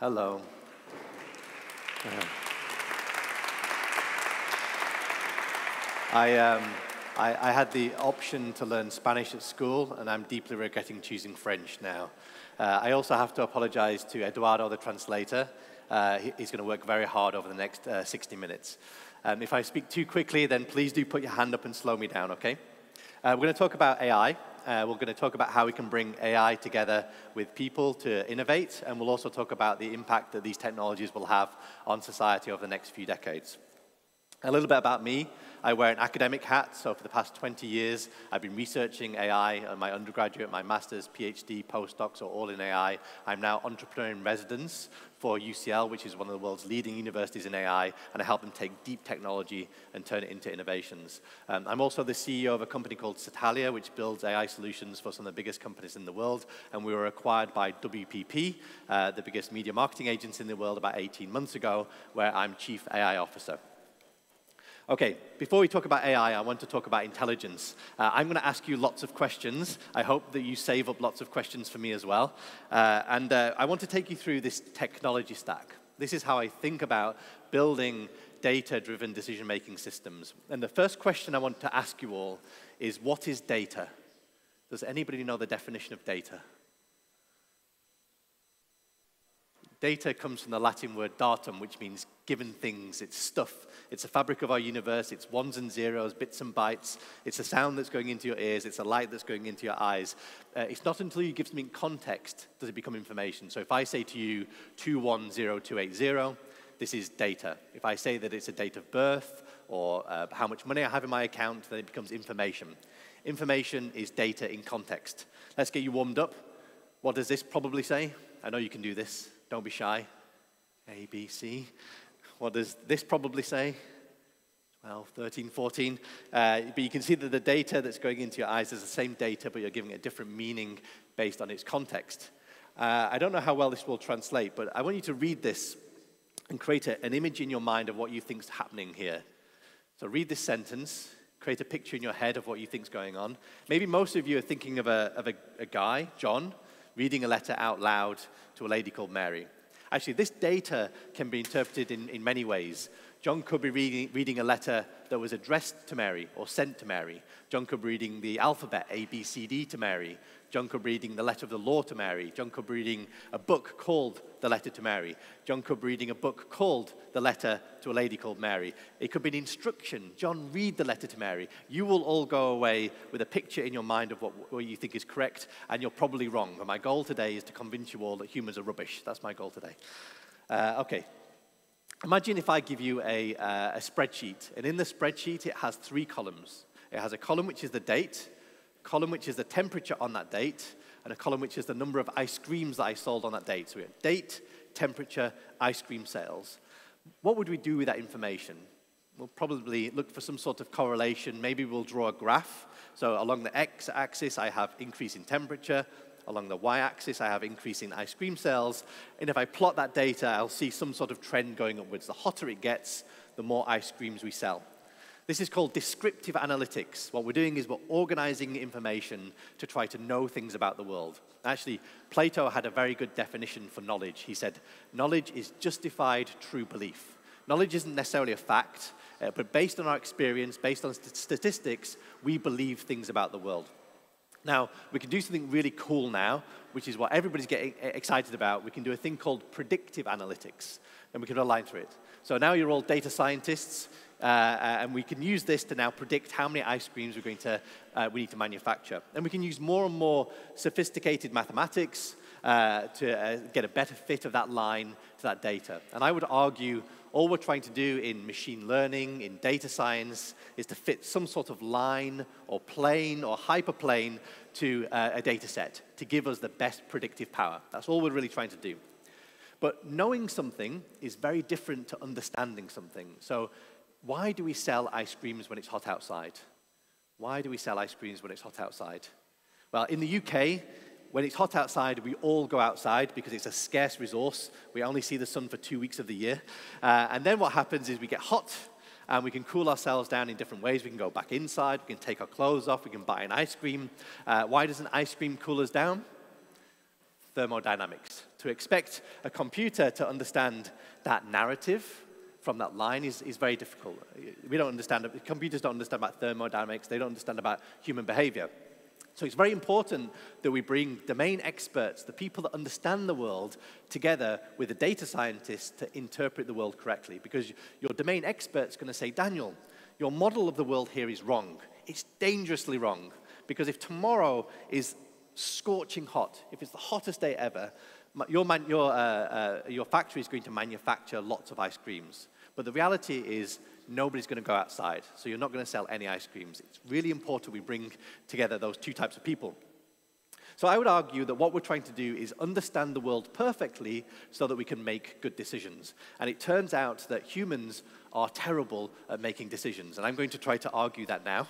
Hello. I had the option to learn Spanish at school, and I'm deeply regretting choosing French now. I also have to apologize to Eduardo, the translator. He's going to work very hard over the next 60 minutes. If I speak too quickly, then please do put your hand up and slow me down, okay? We're going to talk about AI. We're going to talk about how we can bring AI together with people to innovate, and we'll also talk about the impact that these technologies will have on society over the next few decades. A little bit about me. I wear an academic hat, so for the past 20 years, I've been researching AI. My undergraduate, my master's, PhD, postdocs are all in AI. I'm now entrepreneur in residence for UCL, which is one of the world's leading universities in AI, and I help them take deep technology and turn it into innovations. I'm also the CEO of a company called Satalia, which builds AI solutions for some of the biggest companies in the world, and we were acquired by WPP, the biggest media marketing agency in the world, about 18 months ago, where I'm Chief AI Officer. Okay, before we talk about AI, I want to talk about intelligence. I'm going to ask you lots of questions. I hope that you save up lots of questions for me as well. I want to take you through this technology stack. This is how I think about building data-driven decision-making systems. And the first question I want to ask you all is, what is data? Does anybody know the definition of data? Data comes from the Latin word datum, which means given things. It's stuff. It's the fabric of our universe. It's ones and zeros, bits and bytes. It's a sound that's going into your ears. It's a light that's going into your eyes. It's not until you give something context does it become information. So if I say to you 210280, this is data. If I say that it's a date of birth or how much money I have in my account, then it becomes information. Information is data in context. Let's get you warmed up. What does this probably say? I know you can do this. Don't be shy. A, B, C. What does this probably say? 12, 13, 14. But you can see that the data that's going into your eyes is the same data, but you're giving it a different meaning based on its context. I don't know how well this will translate, but I want you to read this and create an image in your mind of what you think is happening here. So read this sentence. Create a picture in your head of what you think is going on. Maybe most of you are thinking of a guy, John, reading a letter out loud to a lady called Mary. Actually, this data can be interpreted in many ways. John could be reading a letter that was addressed to Mary or sent to Mary. John could be reading the alphabet, A, B, C, D, to Mary. John could be reading the letter of the law to Mary. John could be reading a book called The Letter to Mary. John could be reading a book called The Letter to a Lady Called Mary. It could be an instruction. John, read the letter to Mary. You will all go away with a picture in your mind of what you think is correct, and you're probably wrong. And my goal today is to convince you all that humans are rubbish. That's my goal today. Okay. Imagine if I give you a spreadsheet, and in the spreadsheet it has 3 columns. It has a column which is the date, a column which is the temperature on that date, and a column which is the number of ice creams that I sold on that date. So we have date, temperature, ice cream sales. What would we do with that information? We'll probably look for some sort of correlation. Maybe we'll draw a graph. So along the x-axis, I have increase in temperature. Along the y-axis, I have increase in ice cream sales. And if I plot that data, I'll see some sort of trend going upwards. The hotter it gets, the more ice creams we sell. This is called descriptive analytics. What we're doing is we're organizing information to try to know things about the world. Actually, Plato had a very good definition for knowledge. He said, knowledge is justified true belief. Knowledge isn't necessarily a fact, but based on our experience, based on statistics, we believe things about the world. Now, we can do something really cool now, which is what everybody's getting excited about. We can do a thing called predictive analytics, and we can align through it. So now you're all data scientists, and we can use this to now predict how many ice creams we need to manufacture. And we can use more and more sophisticated mathematics to get a better fit of that line to that data. And I would argue all we're trying to do in machine learning, in data science, is to fit some sort of line or plane or hyperplane to a data set to give us the best predictive power. That's all we're really trying to do. But knowing something is very different to understanding something. So why do we sell ice creams when it's hot outside? Why do we sell ice creams when it's hot outside? Well, in the UK, when it's hot outside, we all go outside because it's a scarce resource. We only see the sun for 2 weeks of the year. And then what happens is we get hot, and we can cool ourselves down in different ways. We can go back inside. We can take our clothes off. We can buy an ice cream. Why doesn't ice cream cool us down? thermodynamics. To expect a computer to understand that narrative from that line is very difficult. We don't understand, computers don't understand about thermodynamics, they don't understand about human behavior. So it's very important that we bring domain experts, the people that understand the world, together with the data scientists to interpret the world correctly. Because your domain expert's going to say, Daniel, your model of the world here is wrong. It's dangerously wrong. Because if tomorrow is scorching hot, if it's the hottest day ever, your factory is going to manufacture lots of ice creams. But the reality is nobody's going to go outside, so you're not going to sell any ice creams. It's really important we bring together those two types of people. So I would argue that what we're trying to do is understand the world perfectly so that we can make good decisions. And it turns out that humans are terrible at making decisions, and I'm going to try to argue that now.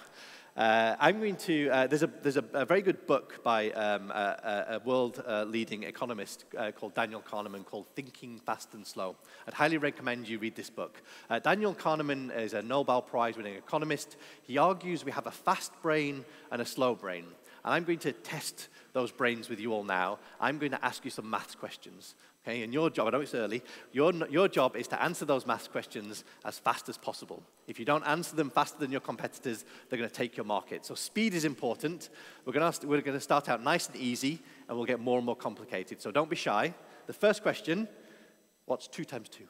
There's a very good book by a world-leading economist called Daniel Kahneman called Thinking Fast and Slow. I'd highly recommend you read this book. Daniel Kahneman is a Nobel Prize-winning economist. He argues we have a fast brain and a slow brain. And I'm going to test those brains with you all now. I'm going to ask you some maths questions. Okay, and your job, I know it's early, your job is to answer those maths questions as fast as possible. If you don't answer them faster than your competitors, they're going to take your market. So speed is important. We're going to start out nice and easy, and we'll get more and more complicated. So don't be shy. The first question, what's 2 times 2?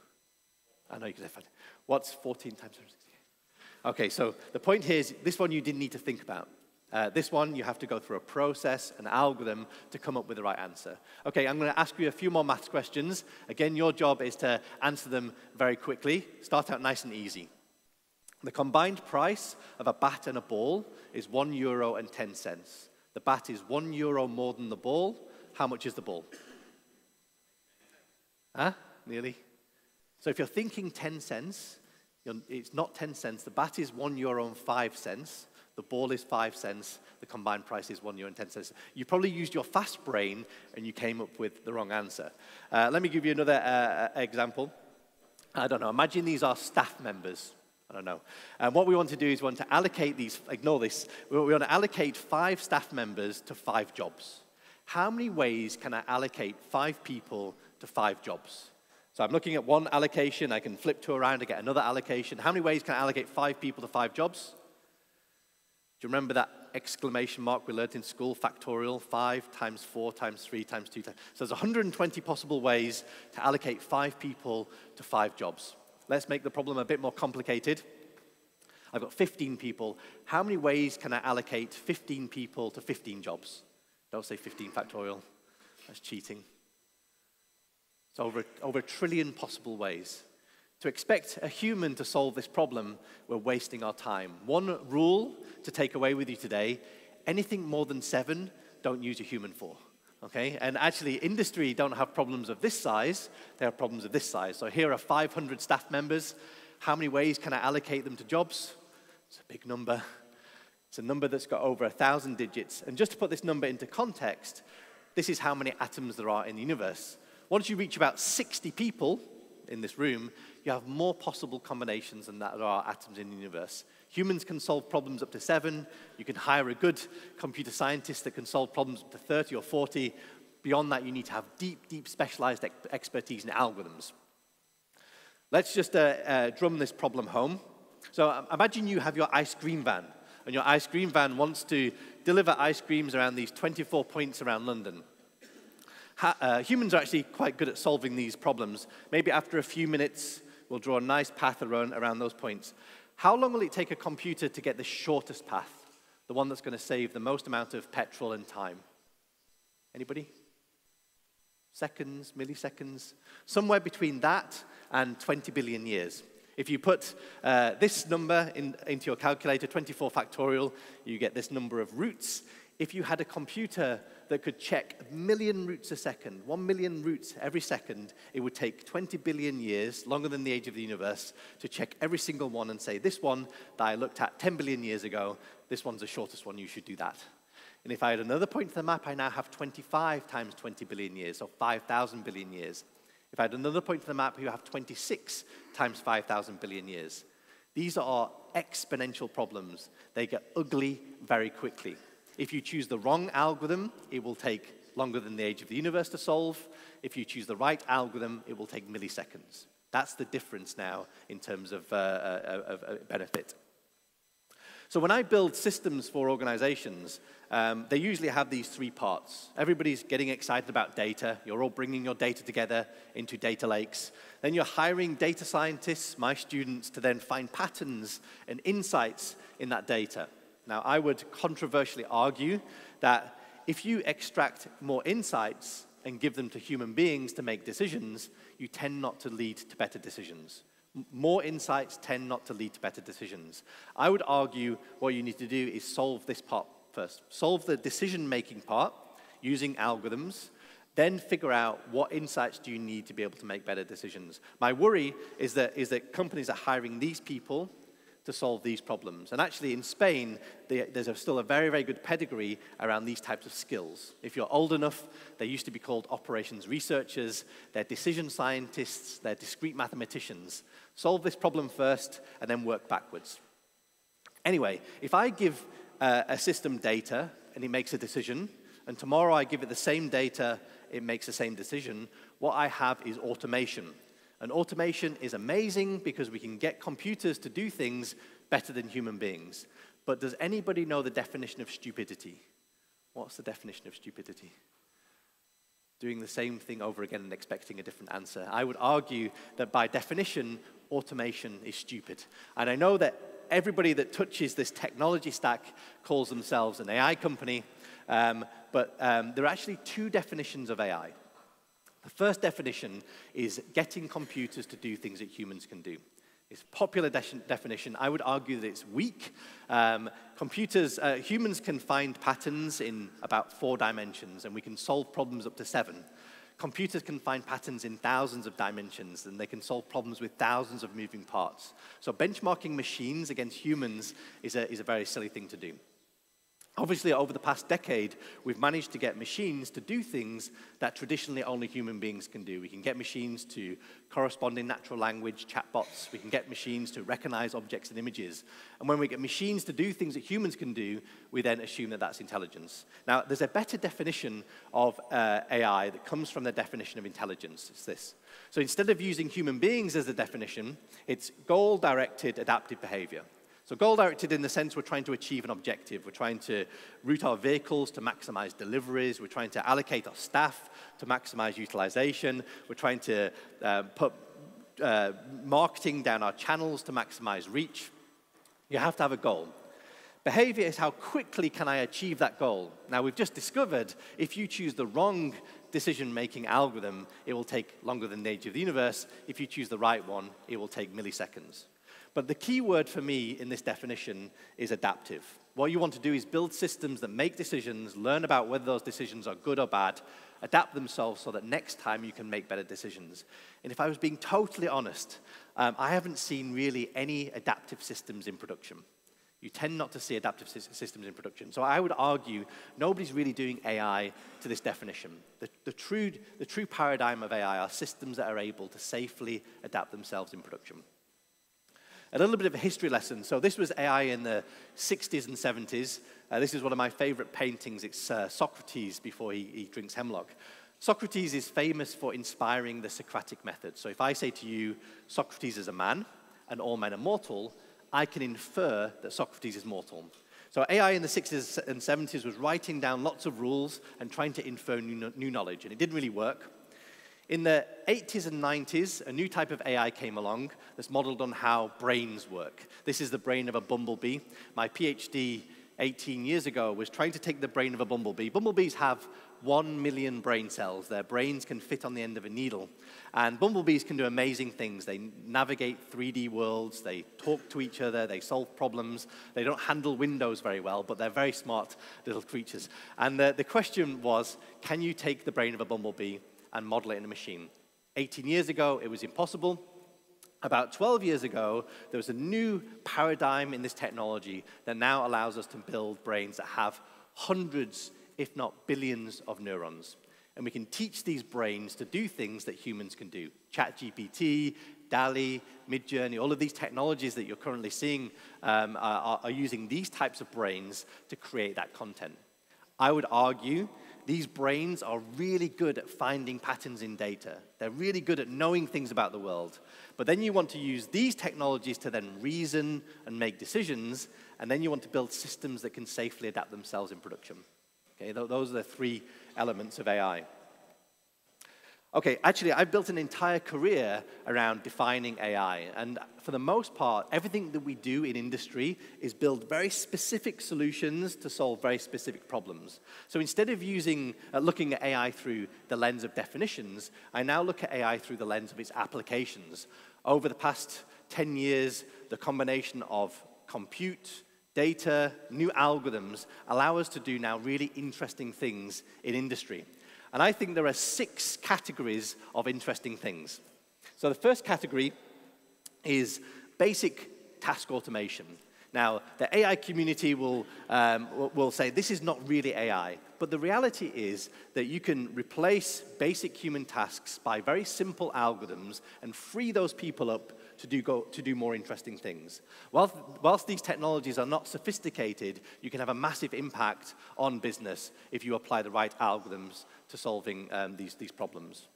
I know you can say fine. What's 14 times 168? Okay, so the point here is this one you didn't need to think about. This one, you have to go through a process, an algorithm, to come up with the right answer. Okay, I'm going to ask you a few more maths questions. Again, your job is to answer them very quickly. Start out nice and easy. The combined price of a bat and a ball is €1.10. The bat is €1 more than the ball. How much is the ball? Huh? Nearly. So if you're thinking 10 cents, it's not 10 cents. The bat is €1.05. The ball is 5 cents. The combined price is €1.10. You probably used your fast brain and you came up with the wrong answer. Let me give you another example. I don't know. Imagine these are staff members. I don't know. And what we want to do is we want to allocate these, ignore this, we want to allocate 5 staff members to 5 jobs. How many ways can I allocate 5 people to 5 jobs? So I'm looking at one allocation. I can flip 2 around to get another allocation. How many ways can I allocate 5 people to 5 jobs? Do you remember that exclamation mark we learned in school, factorial, 5 times 4 times 3 times 2 times. So there's 120 possible ways to allocate 5 people to 5 jobs. Let's make the problem a bit more complicated. I've got 15 people. How many ways can I allocate 15 people to 15 jobs? Don't say 15 factorial. That's cheating. It's over 1 trillion possible ways. To expect a human to solve this problem, we're wasting our time. One rule to take away with you today, anything more than 7, don't use a human for. Okay? And actually, industry don't have problems of this size, they have problems of this size. So here are 500 staff members. How many ways can I allocate them to jobs? It's a big number. It's a number that's got over 1,000 digits. And just to put this number into context, this is how many atoms there are in the universe. Once you reach about 60 people in this room, you have more possible combinations than there are atoms in the universe. Humans can solve problems up to 7. You can hire a good computer scientist that can solve problems up to 30 or 40. Beyond that, you need to have deep specialized expertise in algorithms. Let's just drum this problem home. So imagine you have your ice cream van, and your ice cream van wants to deliver ice creams around these 24 points around London. Humans are actually quite good at solving these problems. Maybe after a few minutes, we'll draw a nice path around those points. How long will it take a computer to get the shortest path? The one that's going to save the most amount of petrol and time? Anybody? Seconds, milliseconds? Somewhere between that and 20 billion years. If you put this number into your calculator, 24 factorial, you get this number of roots. If you had a computer that could check 1 million roots a second, 1 million roots every second, it would take 20 billion years, longer than the age of the universe, to check every single one and say, this one that I looked at 10 billion years ago, this one's the shortest one, you should do that. And if I had another point to the map, I now have 25 times 20 billion years, so 5,000 billion years. If I had another point to the map, you have 26 times 5,000 billion years. These are exponential problems. They get ugly very quickly. If you choose the wrong algorithm, it will take longer than the age of the universe to solve. If you choose the right algorithm, it will take milliseconds. That's the difference now in terms of benefit. So when I build systems for organizations, they usually have these three parts. Everybody's getting excited about data. You're all bringing your data together into data lakes. Then you're hiring data scientists, my students, to then find patterns and insights in that data. Now, I would controversially argue that if you extract more insights and give them to human beings to make decisions, you tend not to lead to better decisions. More insights tend not to lead to better decisions. I would argue what you need to do is solve this part first. Solve the decision-making part using algorithms, then figure out what insights do you need to be able to make better decisions. My worry is that companies are hiring these people to solve these problems. And actually, in Spain, there's still a very, very good pedigree around these types of skills. If you're old enough, they used to be called operations researchers. They're decision scientists. They're discrete mathematicians. Solve this problem first, and then work backwards. Anyway, if I give a system data, and it makes a decision, and tomorrow I give it the same data, it makes the same decision, what I have is automation. And automation is amazing because we can get computers to do things better than human beings. But does anybody know the definition of stupidity? What's the definition of stupidity? Doing the same thing over again and expecting a different answer. I would argue that by definition, automation is stupid. And I know that everybody that touches this technology stack calls themselves an AI company, but there are actually two definitions of AI. The first definition is getting computers to do things that humans can do. It's a popular definition. I would argue that it's weak. Humans can find patterns in about 4 dimensions, and we can solve problems up to 7. Computers can find patterns in thousands of dimensions, and they can solve problems with thousands of moving parts. So benchmarking machines against humans is a very silly thing to do. Obviously, over the past decade, we've managed to get machines to do things that traditionally only human beings can do. We can get machines to correspond in natural language, chatbots. We can get machines to recognize objects and images. And when we get machines to do things that humans can do, we then assume that that's intelligence. Now, there's a better definition of AI that comes from the definition of intelligence. It's this. So instead of using human beings as the definition, it's goal-directed adaptive behavior. So goal-directed in the sense we're trying to achieve an objective. We're trying to route our vehicles to maximize deliveries. We're trying to allocate our staff to maximize utilization. We're trying to put marketing down our channels to maximize reach. You have to have a goal. Behavior is how quickly can I achieve that goal. Now, we've just discovered if you choose the wrong decision-making algorithm, it will take longer than the age of the universe. If you choose the right one, it will take milliseconds. But the key word for me in this definition is adaptive. What you want to do is build systems that make decisions, learn about whether those decisions are good or bad, adapt themselves so that next time you can make better decisions. And if I was being totally honest, I haven't seen really any adaptive systems in production. You tend not to see adaptive systems in production. So I would argue nobody's really doing AI to this definition. The true paradigm of AI are systems that are able to safely adapt themselves in production. A little bit of a history lesson. So this was AI in the 60s and 70s. This is one of my favorite paintings. It's Socrates before he drinks hemlock. Socrates is famous for inspiring the Socratic method. So if I say to you, Socrates is a man, and all men are mortal, I can infer that Socrates is mortal. So AI in the 60s and 70s was writing down lots of rules and trying to infer new knowledge, and it didn't really work. In the 80s and 90s, a new type of AI came along that's modeled on how brains work. This is the brain of a bumblebee. My PhD 18 years ago was trying to take the brain of a bumblebee. Bumblebees have 1 million brain cells. Their brains can fit on the end of a needle. And bumblebees can do amazing things. They navigate 3D worlds. They talk to each other. They solve problems. They don't handle windows very well, but they're very smart little creatures. And the question was, can you take the brain of a bumblebee and model it in a machine? 18 years ago, it was impossible. About 12 years ago, there was a new paradigm in this technology that now allows us to build brains that have hundreds, if not billions, of neurons. And we can teach these brains to do things that humans can do. ChatGPT, DALL-E, Midjourney, all of these technologies that you're currently seeing are using these types of brains to create that content. I would argue these brains are really good at finding patterns in data. They're really good at knowing things about the world. But then you want to use these technologies to then reason and make decisions, and then you want to build systems that can safely adapt themselves in production. Okay, those are the three elements of AI. Okay, actually, I've built an entire career around defining AI. And for the most part, everything that we do in industry is build very specific solutions to solve very specific problems. So instead of looking at AI through the lens of definitions, I now look at AI through the lens of its applications. Over the past 10 years, the combination of compute, data, new algorithms allow us to do now really interesting things in industry. And I think there are 6 categories of interesting things. So the first category is basic task automation. Now, the AI community will say this is not really AI, but the reality is that you can replace basic human tasks by very simple algorithms and free those people up to do more interesting things. Whilst these technologies are not sophisticated, you can have a massive impact on business if you apply the right algorithms to solving these problems.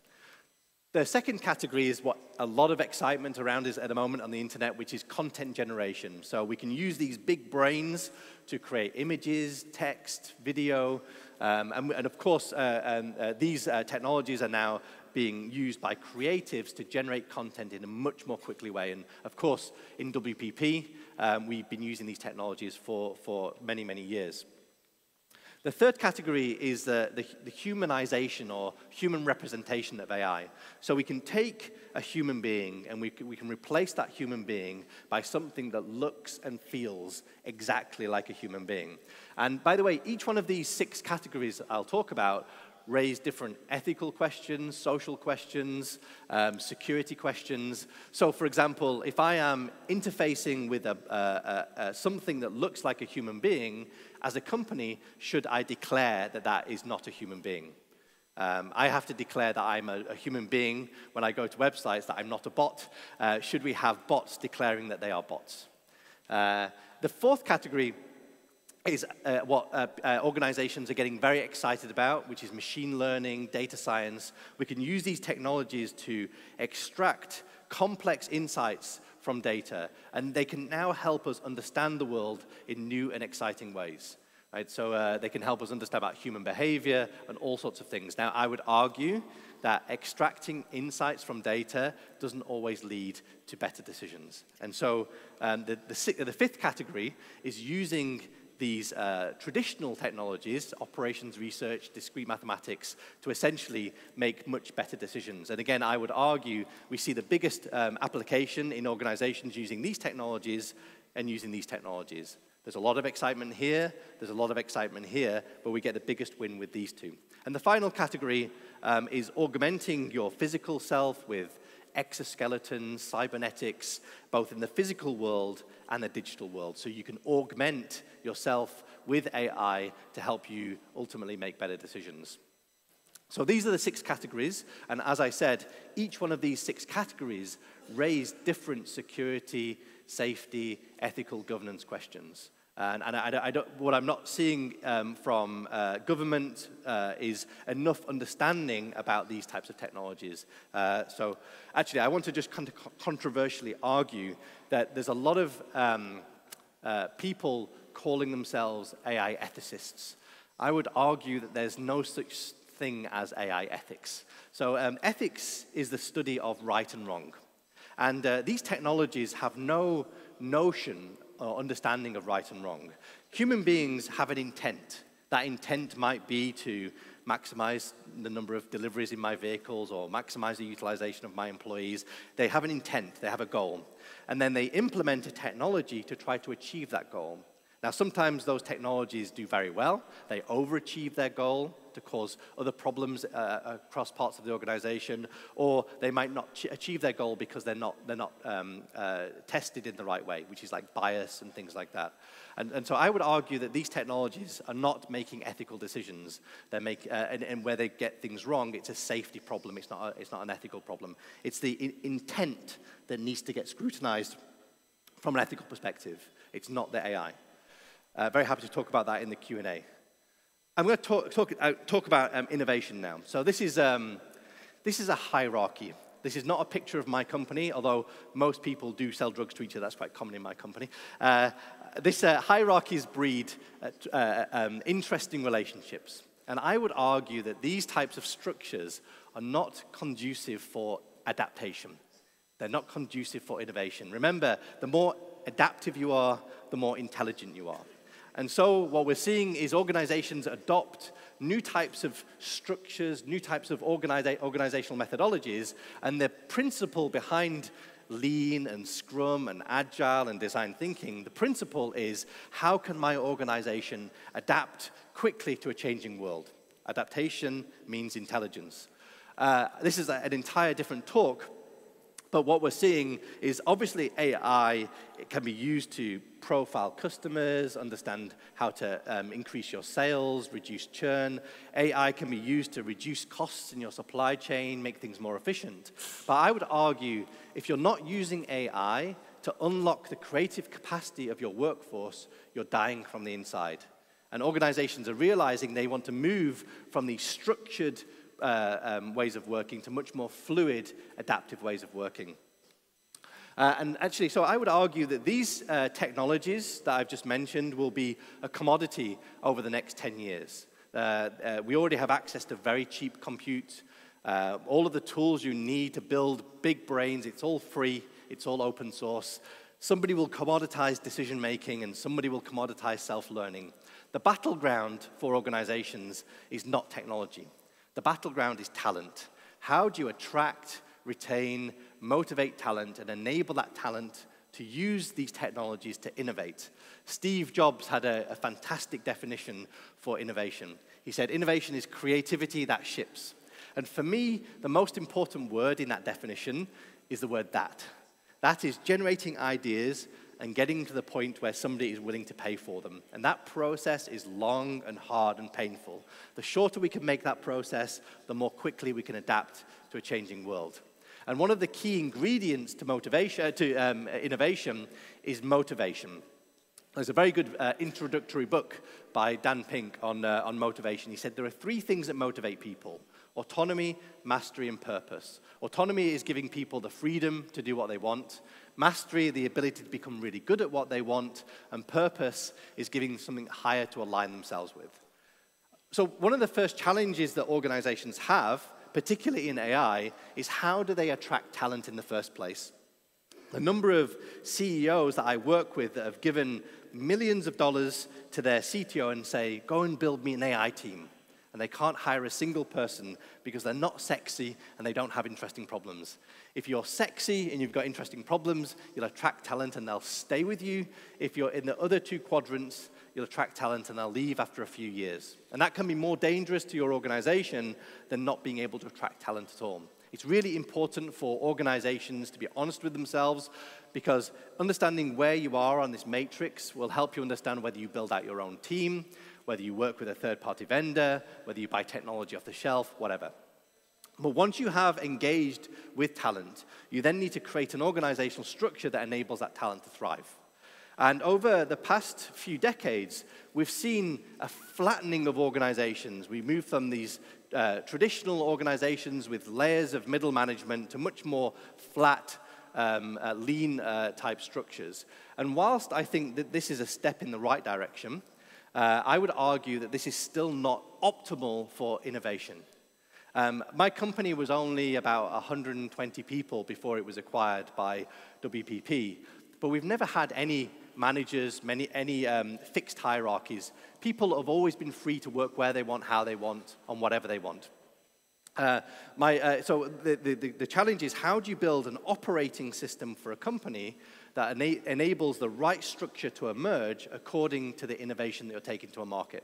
The second category is what a lot of excitement around is at the moment on the internet, which is content generation. So we can use these big brains to create images, text, video, and of course, these technologies are now being used by creatives to generate content in a much more quickly way. And of course, in WPP, we've been using these technologies for many, many years. The third category is the humanization or human representation of AI. So we can take a human being and we can replace that human being by something that looks and feels exactly like a human being. And by the way, each one of these 6 categories I'll talk about raise different ethical questions, social questions, security questions. So for example, if I am interfacing with something that looks like a human being, as a company, should I declare that that is not a human being? I have to declare that I'm a human being when I go to websites, that I'm not a bot. Should we have bots declaring that they are bots? The fourth category is what organizations are getting very excited about, which is machine learning, data science. We can use these technologies to extract complex insights from data, and they can now help us understand the world in new and exciting ways. Right? So they can help us understand about human behavior and all sorts of things. Now, I would argue that extracting insights from data doesn't always lead to better decisions. And so the fifth category is using these traditional technologies, operations research, discrete mathematics, to essentially make much better decisions. And again, I would argue we see the biggest application in organizations using these technologies and using these technologies. There's a lot of excitement here, there's a lot of excitement here, but we get the biggest win with these two. And the final category is augmenting your physical self with exoskeletons, cybernetics, both in the physical world and the digital world. So you can augment yourself with AI to help you ultimately make better decisions. So these are the 6 categories, and as I said, each one of these 6 categories raise different security, safety, ethical governance questions. And what I'm not seeing from government is enough understanding about these types of technologies. So actually, I want to just controversially argue that there's a lot of people calling themselves AI ethicists. I would argue that there's no such thing as AI ethics. So ethics is the study of right and wrong. And these technologies have no notion or understanding of right and wrong. Human beings have an intent. That intent might be to maximize the number of deliveries in my vehicles or maximize the utilization of my employees. They have an intent, they have a goal. And then they implement a technology to try to achieve that goal. Now, sometimes those technologies do very well. They overachieve their goal to cause other problems across parts of the organization, or they might not achieve their goal because they're not tested in the right way, which is like bias and things like that. And so I would argue that these technologies are not making ethical decisions. They're and where they get things wrong, it's a safety problem. It's not an ethical problem. It's the intent that needs to get scrutinized from an ethical perspective. It's not the AI. Very happy to talk about that in the Q&A. I'm going to talk about innovation now. So this is a hierarchy. This is not a picture of my company, although most people do sell drugs to each other. That's quite common in my company. This hierarchies breed interesting relationships. And I would argue that these types of structures are not conducive for adaptation. They're not conducive for innovation. Remember, the more adaptive you are, the more intelligent you are. And so what we're seeing is organizations adopt new types of structures, new types of organizational methodologies, and the principle behind Lean and Scrum and Agile and design thinking, the principle is, how can my organization adapt quickly to a changing world? Adaptation means intelligence. This is an entire different talk, but what we're seeing is obviously AI, it can be used to profile customers, understand how to increase your sales, reduce churn. AI can be used to reduce costs in your supply chain, make things more efficient. But I would argue, if you're not using AI to unlock the creative capacity of your workforce, you're dying from the inside. And organizations are realizing they want to move from these structured ways of working to much more fluid, adaptive ways of working. And actually, so I would argue that these technologies that I've just mentioned will be a commodity over the next 10 years. We already have access to very cheap compute. All of the tools you need to build big brains, it's all free, it's all open source. Somebody will commoditize decision making and somebody will commoditize self-learning. The battleground for organizations is not technology. The battleground is talent. How do you attract, retain, motivate talent, and enable that talent to use these technologies to innovate? Steve Jobs had a fantastic definition for innovation. He said, innovation is creativity that ships. And for me, the most important word in that definition is the word that. That is generating ideas and getting to the point where somebody is willing to pay for them. And that process is long and hard and painful. The shorter we can make that process, the more quickly we can adapt to a changing world. And one of the key ingredients to innovation is motivation. There's a very good introductory book by Dan Pink on motivation. He said there are 3 things that motivate people: autonomy, mastery, and purpose. Autonomy is giving people the freedom to do what they want. Mastery, the ability to become really good at what they want. And purpose is giving them something higher to align themselves with. So one of the first challenges that organizations have, particularly in AI, is how do they attract talent in the first place? A number of CEOs that I work with that have given millions of dollars to their CTO and say, go and build me an AI team. And they can't hire a single person because they're not sexy and they don't have interesting problems. If you're sexy and you've got interesting problems, you'll attract talent and they'll stay with you. If you're in the other 2 quadrants, you'll attract talent and they'll leave after a few years. And that can be more dangerous to your organization than not being able to attract talent at all. It's really important for organizations to be honest with themselves, because understanding where you are on this matrix will help you understand whether you build out your own team, whether you work with a third-party vendor, whether you buy technology off the shelf, whatever. But once you have engaged with talent, you then need to create an organizational structure that enables that talent to thrive. And over the past few decades, we've seen a flattening of organizations. We moved from these traditional organizations with layers of middle management to much more flat, lean type structures. And whilst I think that this is a step in the right direction, I would argue that this is still not optimal for innovation. My company was only about 120 people before it was acquired by WPP, but we've never had any managers, any fixed hierarchies. People have always been free to work where they want, how they want, on whatever they want. So the challenge is, how do you build an operating system for a company that enables the right structure to emerge according to the innovation that you're taking to a market?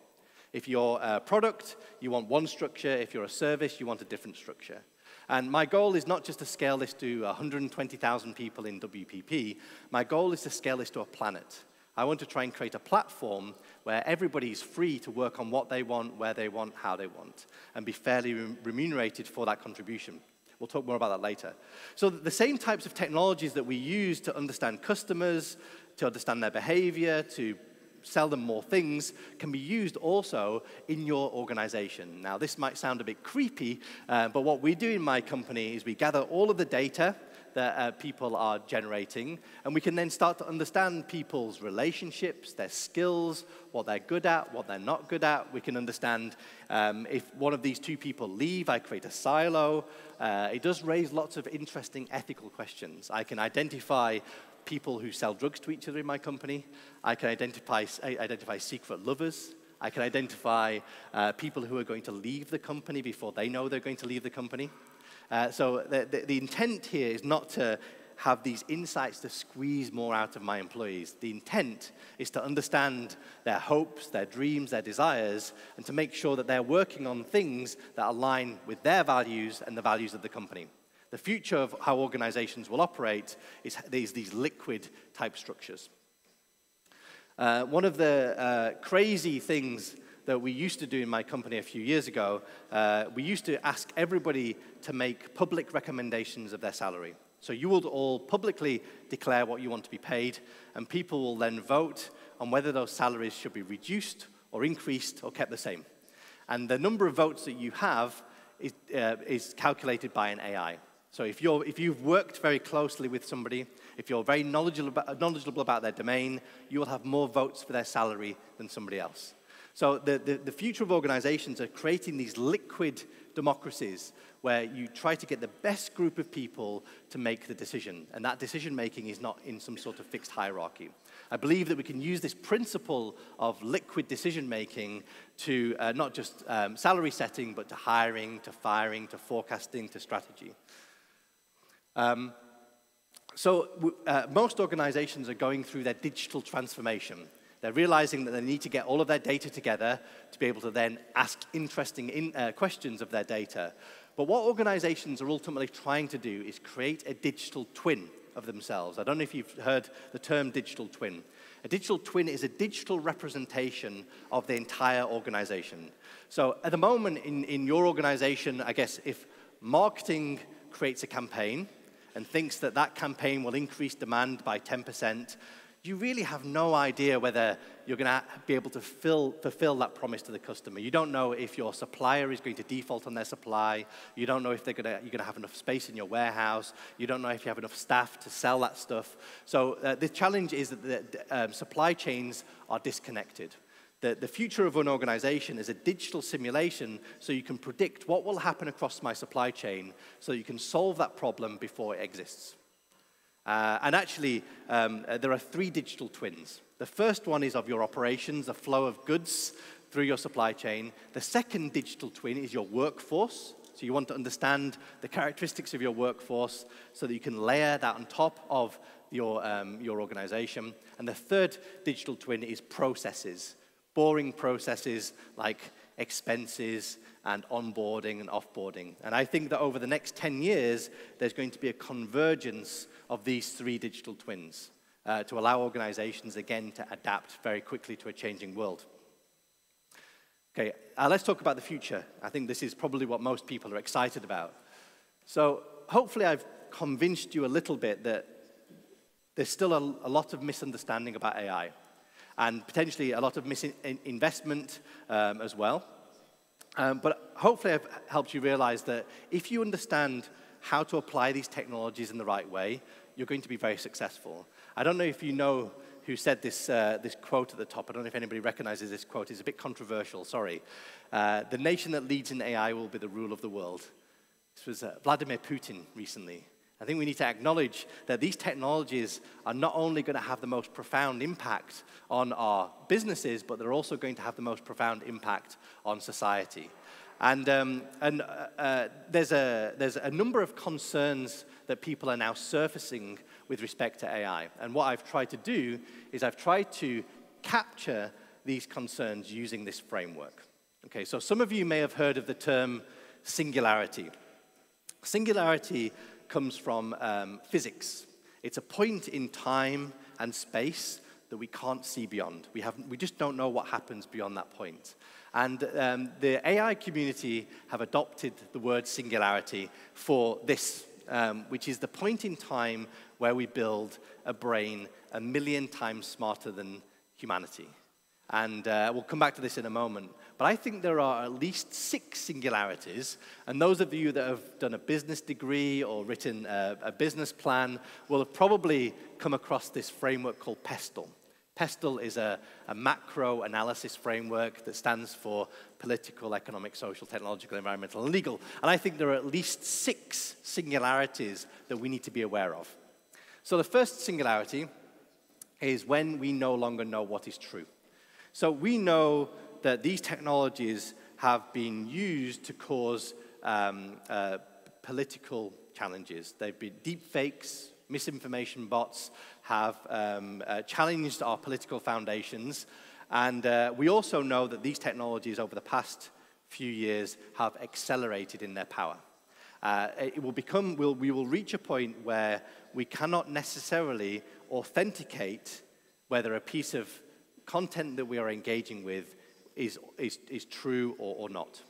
If you're a product, you want one structure. If you're a service, you want a different structure. And my goal is not just to scale this to 120,000 people in WPP. My goal is to scale this to a planet. I want to try and create a platform where everybody's free to work on what they want, where they want, how they want, and be fairly remunerated for that contribution. We'll talk more about that later. So the same types of technologies that we use to understand customers, to understand their behavior, to sell them more things, can be used also in your organization. Now, this might sound a bit creepy, but what we do in my company is we gather all of the data that people are generating, and we can then start to understand people's relationships, their skills, what they're good at, what they're not good at. We can understand if one of these two people leave, I create a silo. It does raise lots of interesting ethical questions. I can identify people who sell drugs to each other in my company. I can identify secret lovers. I can identify people who are going to leave the company before they know they're going to leave the company. So the intent here is not to have these insights to squeeze more out of my employees. The intent is to understand their hopes, their dreams, their desires, and to make sure that they're working on things that align with their values and the values of the company. The future of how organizations will operate is these liquid type structures. One of the crazy things that we used to do in my company a few years ago, we used to ask everybody to make public recommendations of their salary. So you will all publicly declare what you want to be paid, and people will then vote on whether those salaries should be reduced or increased or kept the same. And the number of votes that you have is calculated by an AI. So if you've worked very closely with somebody, if you're very knowledgeable about their domain, you will have more votes for their salary than somebody else. So the future of organizations are creating these liquid democracies where you try to get the best group of people to make the decision. And that decision-making is not in some sort of fixed hierarchy. I believe that we can use this principle of liquid decision-making to not just salary setting, but to hiring, to firing, to forecasting, to strategy. Most organizations are going through their digital transformation. They're realizing that they need to get all of their data together to be able to then ask interesting questions of their data. But what organizations are ultimately trying to do is create a digital twin of themselves. I don't know if you've heard the term digital twin. A digital twin is a digital representation of the entire organization. So at the moment in your organization, I guess if marketing creates a campaign and thinks that that campaign will increase demand by 10%, you really have no idea whether you're going to be able to fulfill that promise to the customer. You don't know if your supplier is going to default on their supply. You don't know if you're going to have enough space in your warehouse. You don't know if you have enough staff to sell that stuff. So the challenge is that the supply chains are disconnected. The future of an organization is a digital simulation so you can predict what will happen across my supply chain so you can solve that problem before it exists. And actually, there are 3 digital twins. The first one is of your operations, the flow of goods through your supply chain. The second digital twin is your workforce. So you want to understand the characteristics of your workforce so that you can layer that on top of your organization. And the third digital twin is processes. Boring processes like expenses and onboarding and offboarding. And I think that over the next 10 years, there's going to be a convergence of these 3 digital twins to allow organizations, again, to adapt very quickly to a changing world. Okay, let's talk about the future. I think this is probably what most people are excited about. So hopefully I've convinced you a little bit that there's still a lot of misunderstanding about AI and potentially a lot of misinvestment as well. But hopefully I've helped you realize that if you understand how to apply these technologies in the right way, you're going to be very successful. I don't know if you know who said this quote at the top. I don't know if anybody recognizes this quote. It's a bit controversial, sorry. The nation that leads in AI will be the rule of the world. This was Vladimir Putin recently. I think we need to acknowledge that these technologies are not only going to have the most profound impact on our businesses, but they're also going to have the most profound impact on society. And there's a number of concerns that people are now surfacing with respect to AI. And what I've tried to do is I've tried to capture these concerns using this framework. Okay, so some of you may have heard of the term singularity. Singularity comes from physics. It's a point in time and space that we can't see beyond. We just don't know what happens beyond that point. And the AI community have adopted the word singularity for this, which is the point in time where we build a brain 1 million times smarter than humanity. And we'll come back to this in a moment. But I think there are at least 6 singularities. And those of you that have done a business degree or written a business plan will have probably come across this framework called PESTLE. PESTLE is a macro analysis framework that stands for political, economic, social, technological, environmental, and legal. And I think there are at least 6 singularities that we need to be aware of. So the first singularity is when we no longer know what is true. So we know that these technologies have been used to cause political challenges. They've been deep fakes, misinformation bots have challenged our political foundations. And we also know that these technologies over the past few years have accelerated in their power. We will reach a point where we cannot necessarily authenticate whether a piece of content that we are engaging with is true or not.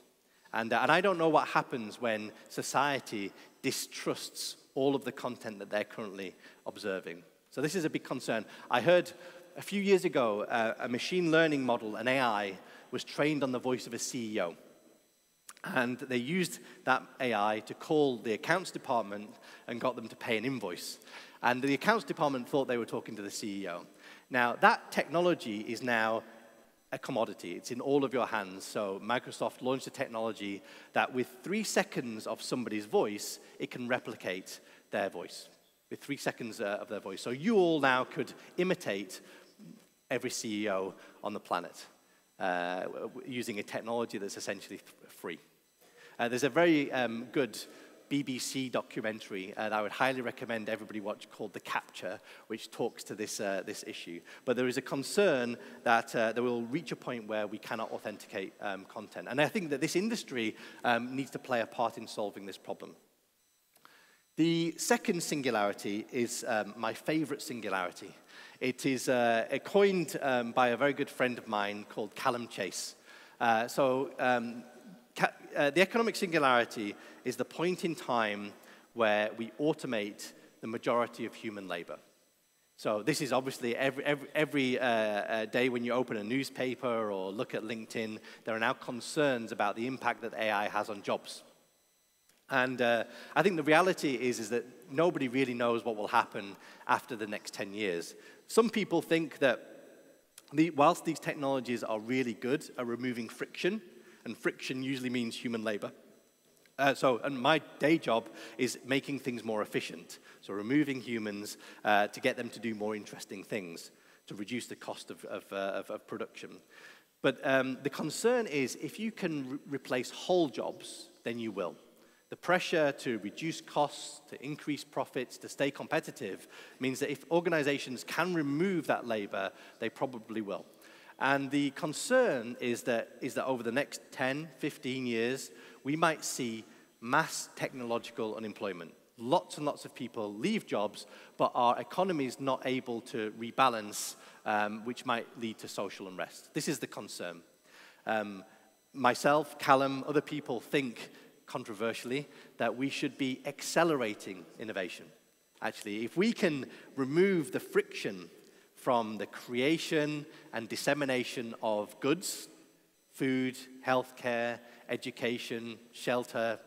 And I don't know what happens when society distrusts all of the content that they're currently observing. So this is a big concern. I heard a few years ago a machine learning model, an AI, was trained on the voice of a CEO. And they used that AI to call the accounts department and got them to pay an invoice. And the accounts department thought they were talking to the CEO. Now, that technology is now a commodity. It's in all of your hands. So Microsoft launched a technology that with 3 seconds of somebody's voice, it can replicate their voice, with 3 seconds of their voice. So you all now could imitate every CEO on the planet using a technology that's essentially free. There's a very good BBC documentary that I would highly recommend everybody watch called The Capture, which talks to this issue. But there is a concern that there will reach a point where we cannot authenticate content. And I think that this industry needs to play a part in solving this problem. The second singularity is my favorite singularity. It is coined by a very good friend of mine called Callum Chase. The economic singularity is the point in time where we automate the majority of human labor. So this is obviously every day when you open a newspaper or look at LinkedIn, there are now concerns about the impact that AI has on jobs. And I think the reality is that nobody really knows what will happen after the next 10 years. Some people think that whilst these technologies are really good at removing friction, and friction usually means human labor. And my day job is making things more efficient. So removing humans to get them to do more interesting things, to reduce the cost of production. But the concern is if you can replace whole jobs, then you will. The pressure to reduce costs, to increase profits, to stay competitive means that if organizations can remove that labor, they probably will. And the concern is that over the next 10, 15 years, we might see mass technological unemployment. Lots and lots of people leave jobs, but our economy is not able to rebalance, which might lead to social unrest. This is the concern. Myself, Callum, other people think, controversially, that we should be accelerating innovation. Actually, if we can remove the friction from the creation and dissemination of goods, food, healthcare, education, shelter,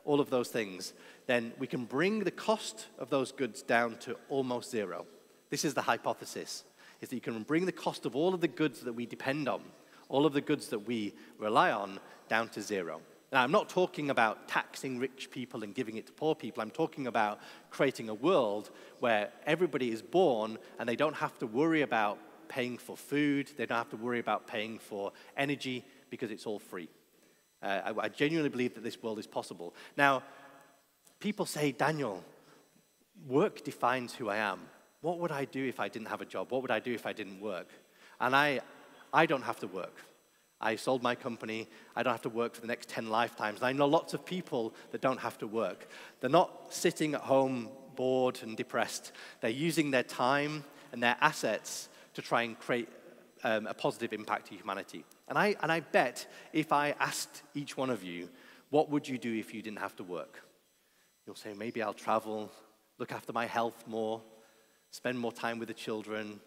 all of those things, then we can bring the cost of those goods down to almost zero. This is the hypothesis, is that you can bring the cost of all of the goods that we depend on, all of the goods that we rely on, down to zero. Now, I'm not talking about taxing rich people and giving it to poor people. I'm talking about creating a world where everybody is born and they don't have to worry about paying for food. They don't have to worry about paying for energy because it's all free. I genuinely believe that this world is possible. Now, people say, Daniel, work defines who I am. What would I do if I didn't have a job? What would I do if I didn't work? And I don't have to work. I sold my company. I don't have to work for the next 10 lifetimes. And I know lots of people that don't have to work. They're not sitting at home bored and depressed. They're using their time and their assets to try and create a positive impact to humanity. And I bet if I asked each one of you, what would you do if you didn't have to work? You'll say, maybe I'll travel, look after my health more, spend more time with the children,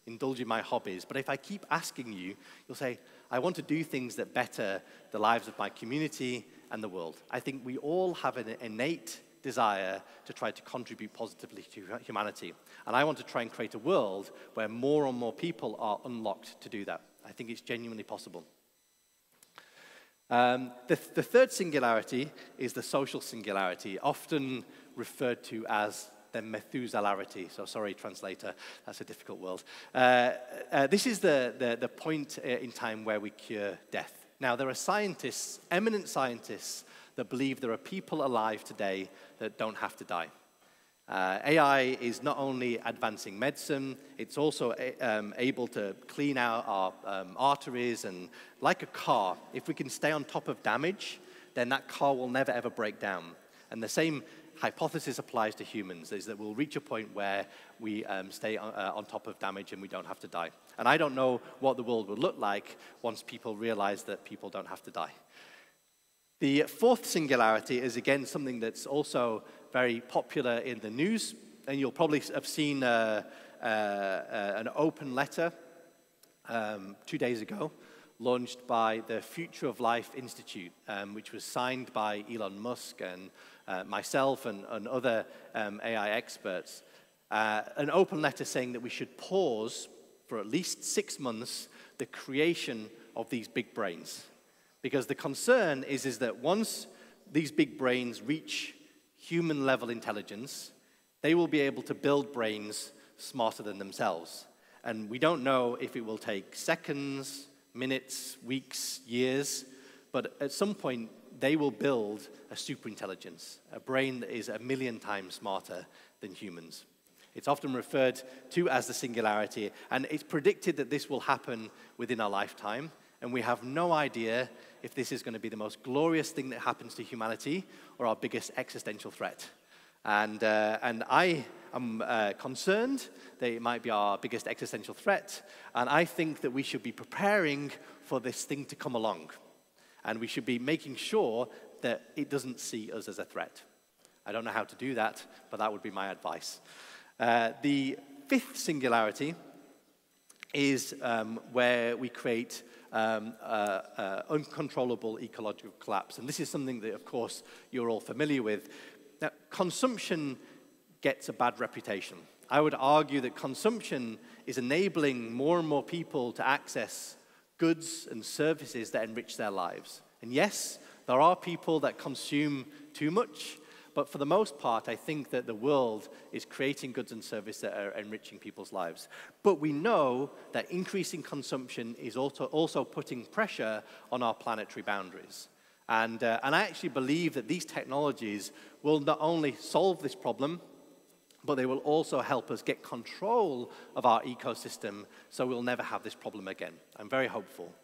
indulge in my hobbies. But if I keep asking you, you'll say, I want to do things that better the lives of my community and the world. I think we all have an innate desire to try to contribute positively to humanity. And I want to try and create a world where more and more people are unlocked to do that. I think it's genuinely possible. The third singularity is the social singularity, often referred to as the Methuselarity. So sorry, translator, that's a difficult word. This is the point in time where we cure death. Now, there are scientists, eminent scientists, that believe there are people alive today that don't have to die. AI is not only advancing medicine, it's also able to clean out our arteries, and like a car, if we can stay on top of damage, then that car will never ever break down. And the same hypothesis applies to humans, is that we'll reach a point where we stay on top of damage and we don't have to die. And I don't know what the world would look like once people realize that people don't have to die. The fourth singularity is, again, something that's also very popular in the news, and you'll probably have seen an open letter 2 days ago, launched by the Future of Life Institute, which was signed by Elon Musk and myself and other AI experts. An open letter saying that we should pause for at least 6 months the creation of these big brains. Because the concern is that once these big brains reach human-level intelligence, they will be able to build brains smarter than themselves. And we don't know if it will take seconds, minutes, weeks, years, but at some point, they will build a superintelligence, a brain that is 1 million times smarter than humans. It's often referred to as the singularity, and it's predicted that this will happen within our lifetime, and we have no idea if this is going to be the most glorious thing that happens to humanity or our biggest existential threat. And I am concerned that it might be our biggest existential threat, and I think that we should be preparing for this thing to come along. And we should be making sure that it doesn't see us as a threat. I don't know how to do that, but that would be my advice. The fifth singularity is where we create uncontrollable ecological collapse. And this is something that, of course, you're all familiar with. Now, consumption gets a bad reputation. I would argue that consumption is enabling more and more people to access goods and services that enrich their lives. And yes, there are people that consume too much, but for the most part, I think that the world is creating goods and services that are enriching people's lives. But we know that increasing consumption is also putting pressure on our planetary boundaries. And I actually believe that these technologies will not only solve this problem, but they will also help us get control of our ecosystem so we'll never have this problem again. I'm very hopeful.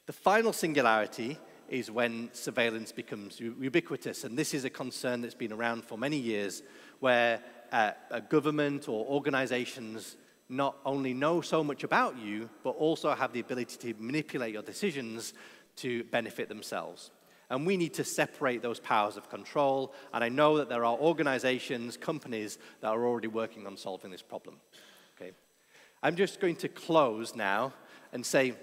The final singularity is when surveillance becomes ubiquitous, and this is a concern that's been around for many years, where a government or organizations not only know so much about you, but also have the ability to manipulate your decisions to benefit themselves. And we need to separate those powers of control, and I know that there are organizations, companies that are already working on solving this problem. Okay. I'm just going to close now and say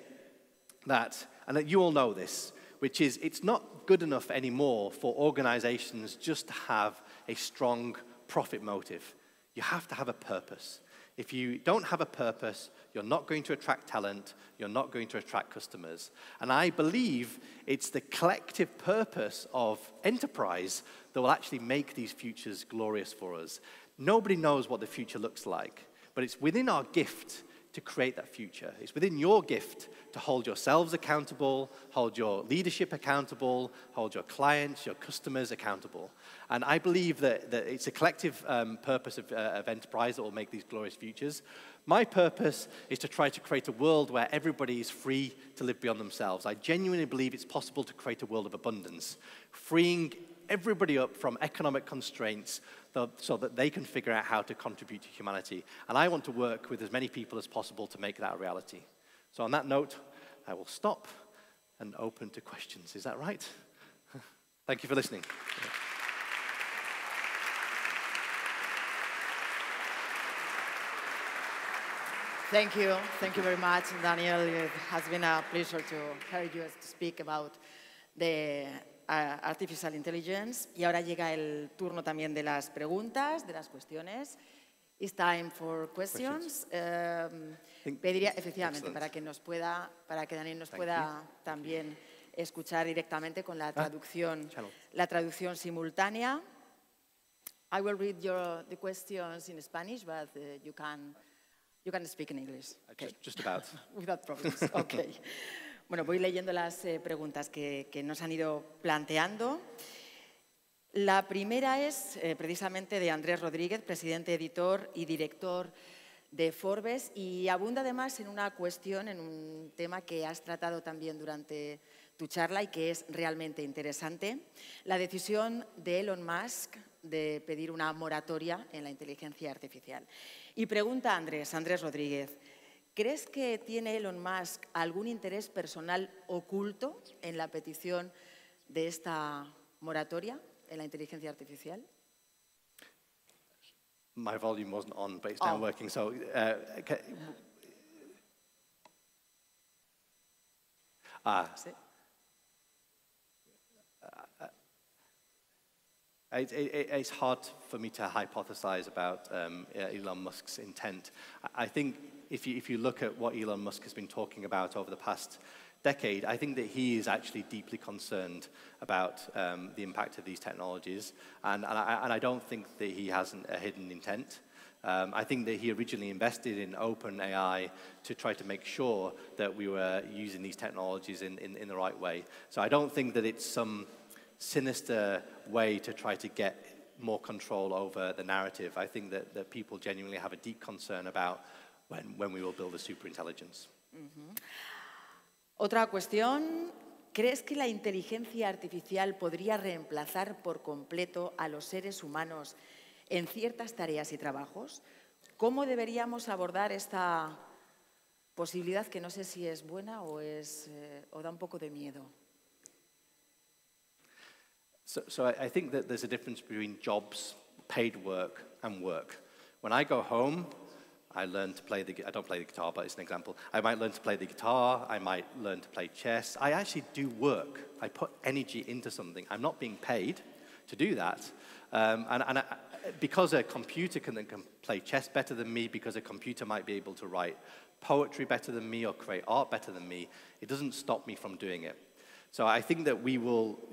that, and that you all know this, which is it's not good enough anymore for organizations just to have a strong profit motive. You have to have a purpose. If you don't have a purpose, you're not going to attract talent, you're not going to attract customers. And I believe it's the collective purpose of enterprise that will actually make these futures glorious for us. Nobody knows what the future looks like, but it's within our gift to create that future. It's within your gift to hold yourselves accountable, hold your leadership accountable, hold your clients, your customers accountable. And I believe that it's a collective purpose of enterprise that will make these glorious futures. My purpose is to try to create a world where everybody is free to live beyond themselves. I genuinely believe it's possible to create a world of abundance, freeing everybody up from economic constraints so that they can figure out how to contribute to humanity. And I want to work with as many people as possible to make that a reality. So on that note, I will stop and open to questions. Is that right? Thank you for listening. Thank you. Thank you very much, Daniel. It has been a pleasure to hear you speak about the artificial intelligence. Y ahora llega el turno también de las preguntas, de las cuestiones. It's time for questions. Pediría, efectivamente, para que Daniel nos pueda también escuchar directamente con la traducción simultánea. I will read the questions in Spanish, but you can speak in English. Okay. Just about. Without problems. Okay. Bueno, voy leyendo las preguntas que nos han ido planteando. La primera es precisamente de Andrés Rodríguez, presidente, editor y director de Forbes, y abunda además en una cuestión, en un tema que has tratado también durante tu charla y que es realmente interesante, la decisión de Elon Musk de pedir una moratoria en la inteligencia artificial. Y pregunta Andrés Rodríguez, ¿crees que tiene Elon Musk algún interés personal oculto en la petición de esta moratoria en la inteligencia artificial? My volume wasn't on, but it's now working. So, Sí. It's hard for me to hypothesize about Elon Musk's intent. I think if you look at what Elon Musk has been talking about over the past decade, I think that he is actually deeply concerned about the impact of these technologies, and I don't think that he has a hidden intent. I think that he originally invested in OpenAI to try to make sure that we were using these technologies in the right way. So I don't think that it's some sinister way to try to get more control over the narrative. I think that people genuinely have a deep concern about when we will build a superintelligence. Otra cuestión, ¿crees que la inteligencia artificial podría reemplazar por completo a los seres humanos en ciertas tareas y trabajos? ¿Cómo deberíamos abordar esta posibilidad que no sé si es buena o da un poco de miedo? So I think that there's a difference between jobs, paid work, and work. When I go home, I learn to play I don't play the guitar, but it's an example. I might learn to play the guitar, I might learn to play chess. I actually do work. I put energy into something. I'm not being paid to do that. Because a computer can play chess better than me, because a computer might be able to write poetry better than me or create art better than me, it doesn't stop me from doing it. So I think that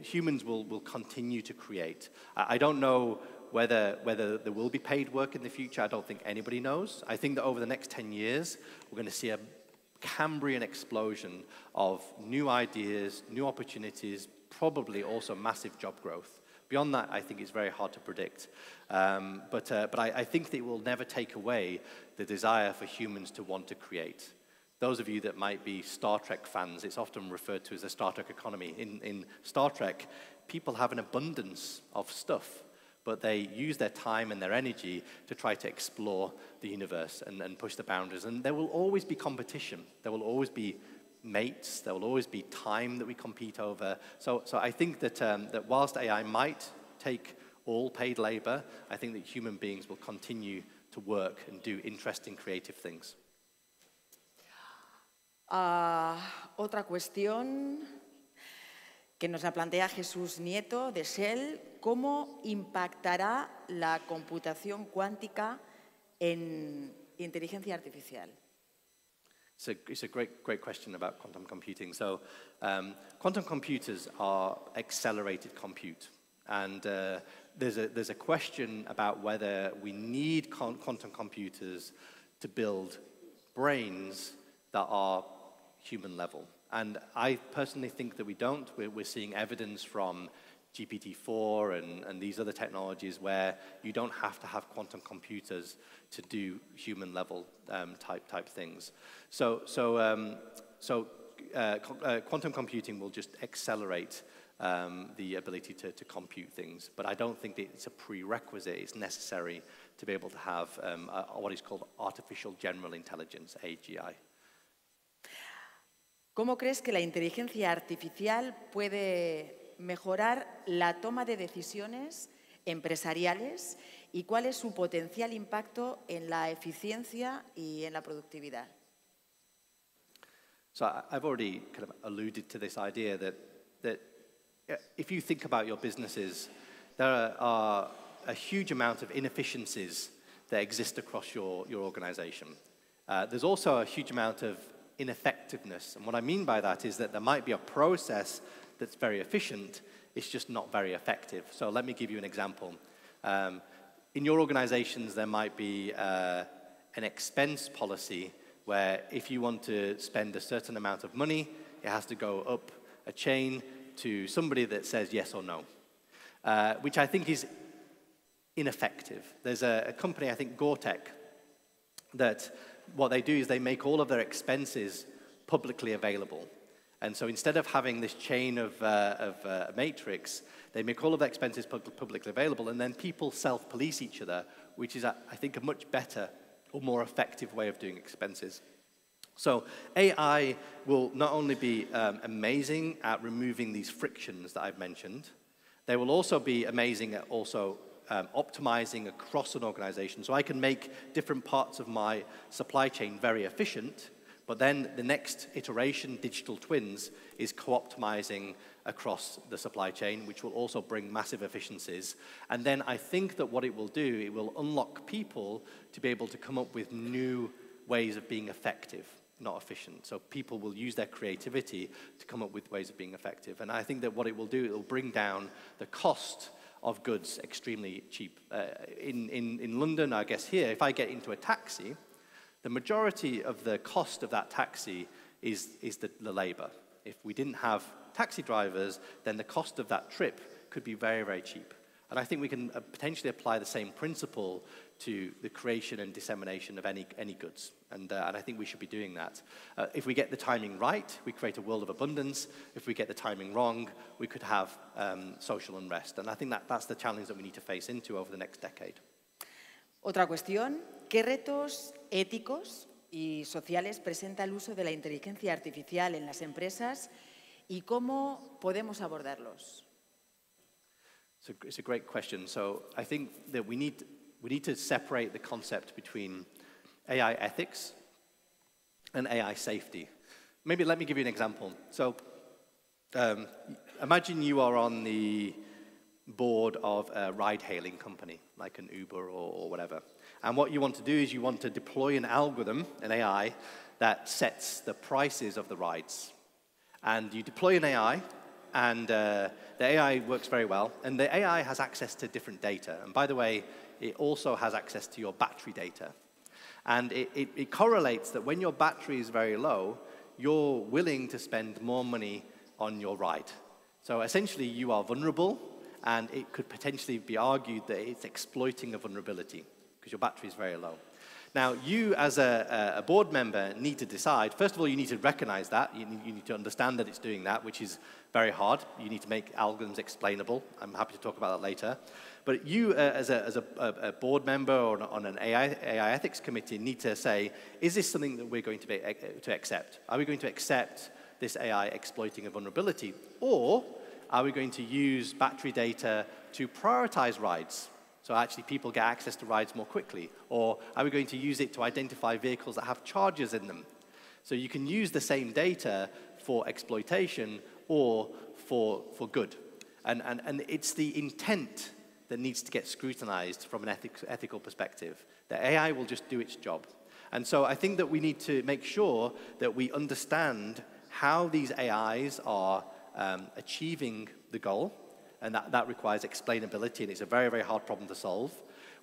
humans will continue to create. I don't know whether there will be paid work in the future. I don't think anybody knows. I think that over the next 10 years, we're going to see a Cambrian explosion of new ideas, new opportunities, probably also massive job growth. Beyond that, I think it's very hard to predict. But I think that it will never take away the desire for humans to want to create. Those of you that might be Star Trek fans, it's often referred to as the Star Trek economy. In Star Trek, people have an abundance of stuff, but they use their time and their energy to try to explore the universe and push the boundaries. And there will always be competition. There will always be mates. There will always be time that we compete over. So I think that whilst AI might take all paid labor, I think that human beings will continue to work and do interesting, creative things. Otra cuestión que nos la plantea Jesús Nieto de Shell, ¿cómo impactará la computación cuántica en inteligencia artificial? It's a great question about quantum computing. So quantum computers are accelerated compute. And there's a question about whether we need quantum computers to build brains that are human level. And I personally think that we don't. We're seeing evidence from GPT-4 and these other technologies where you don't have to have quantum computers to do human level type things. So quantum computing will just accelerate the ability to compute things. But I don't think that it's a prerequisite. It's necessary to be able to have what is called artificial general intelligence, AGI. ¿Cómo crees que la inteligencia artificial puede mejorar la toma de decisiones empresariales y cuál es su potencial impacto en la eficiencia y en la productividad. So I've already kind of alluded to this idea that if you think about your businesses, there are a huge amount of inefficiencies that exist across your organization. There's also a huge amount of ineffectiveness. And what I mean by that is that there might be a process that's very efficient, it's just not very effective. So let me give you an example. In your organizations, there might be an expense policy where if you want to spend a certain amount of money, it has to go up a chain to somebody that says yes or no, which I think is ineffective. There's a company, I think Gore-Tex, that what they do is they make all of their expenses publicly available. And so instead of having this chain of a matrix, they make all of their expenses publicly available, and then people self-police each other, which is, I think, a much better or more effective way of doing expenses. So AI will not only be amazing at removing these frictions that I've mentioned, they will also be amazing at also optimizing across an organization. So I can make different parts of my supply chain very efficient, but then the next iteration, digital twins, is co-optimizing across the supply chain, which will also bring massive efficiencies. And then I think that what it will do, it will unlock people to be able to come up with new ways of being effective, not efficient. So people will use their creativity to come up with ways of being effective. And I think that what it will do, it will bring down the cost of goods extremely cheap. In London, I guess here, if I get into a taxi, the majority of the cost of that taxi is the labor. If we didn't have taxi drivers, then the cost of that trip could be very, very cheap. And I think we can potentially apply the same principle to the creation and dissemination of any goods. And I think we should be doing that. If we get the timing right, we create a world of abundance. If we get the timing wrong, we could have social unrest. And I think that's the challenge that we need to face into over the next decade. Otra cuestión, ¿qué retos éticos y sociales presenta el uso de la inteligencia artificial en las empresas y cómo podemos abordarlos? It's a great question. So I think that we need to separate the concept between AI ethics and AI safety. Maybe let me give you an example. So imagine you are on the board of a ride-hailing company, like an Uber or whatever. And what you want to do is you want to deploy an algorithm, an AI, that sets the prices of the rides. And you deploy an AI, and the AI works very well. And the AI has access to different data. And by the way, it also has access to your battery data. And it correlates that when your battery is very low, you're willing to spend more money on your ride. So essentially, you are vulnerable, and it could potentially be argued that it's exploiting a vulnerability because your battery is very low. Now, you as a board member need to decide, first of all, you need to recognize that. You need to understand that it's doing that, which is very hard. You need to make algorithms explainable. I'm happy to talk about that later. But you, as a board member or on an AI ethics committee, need to say, is this something that we're going to accept? Are we going to accept this AI exploiting a vulnerability? Or are we going to use battery data to prioritize rides? So actually people get access to rides more quickly. Or are we going to use it to identify vehicles that have chargers in them? So you can use the same data for exploitation or for good. And it's the intent that needs to get scrutinized from an ethical perspective. The AI will just do its job. And so I think that we need to make sure that we understand how these AIs are achieving the goal, and that requires explainability, and it's a very, very hard problem to solve.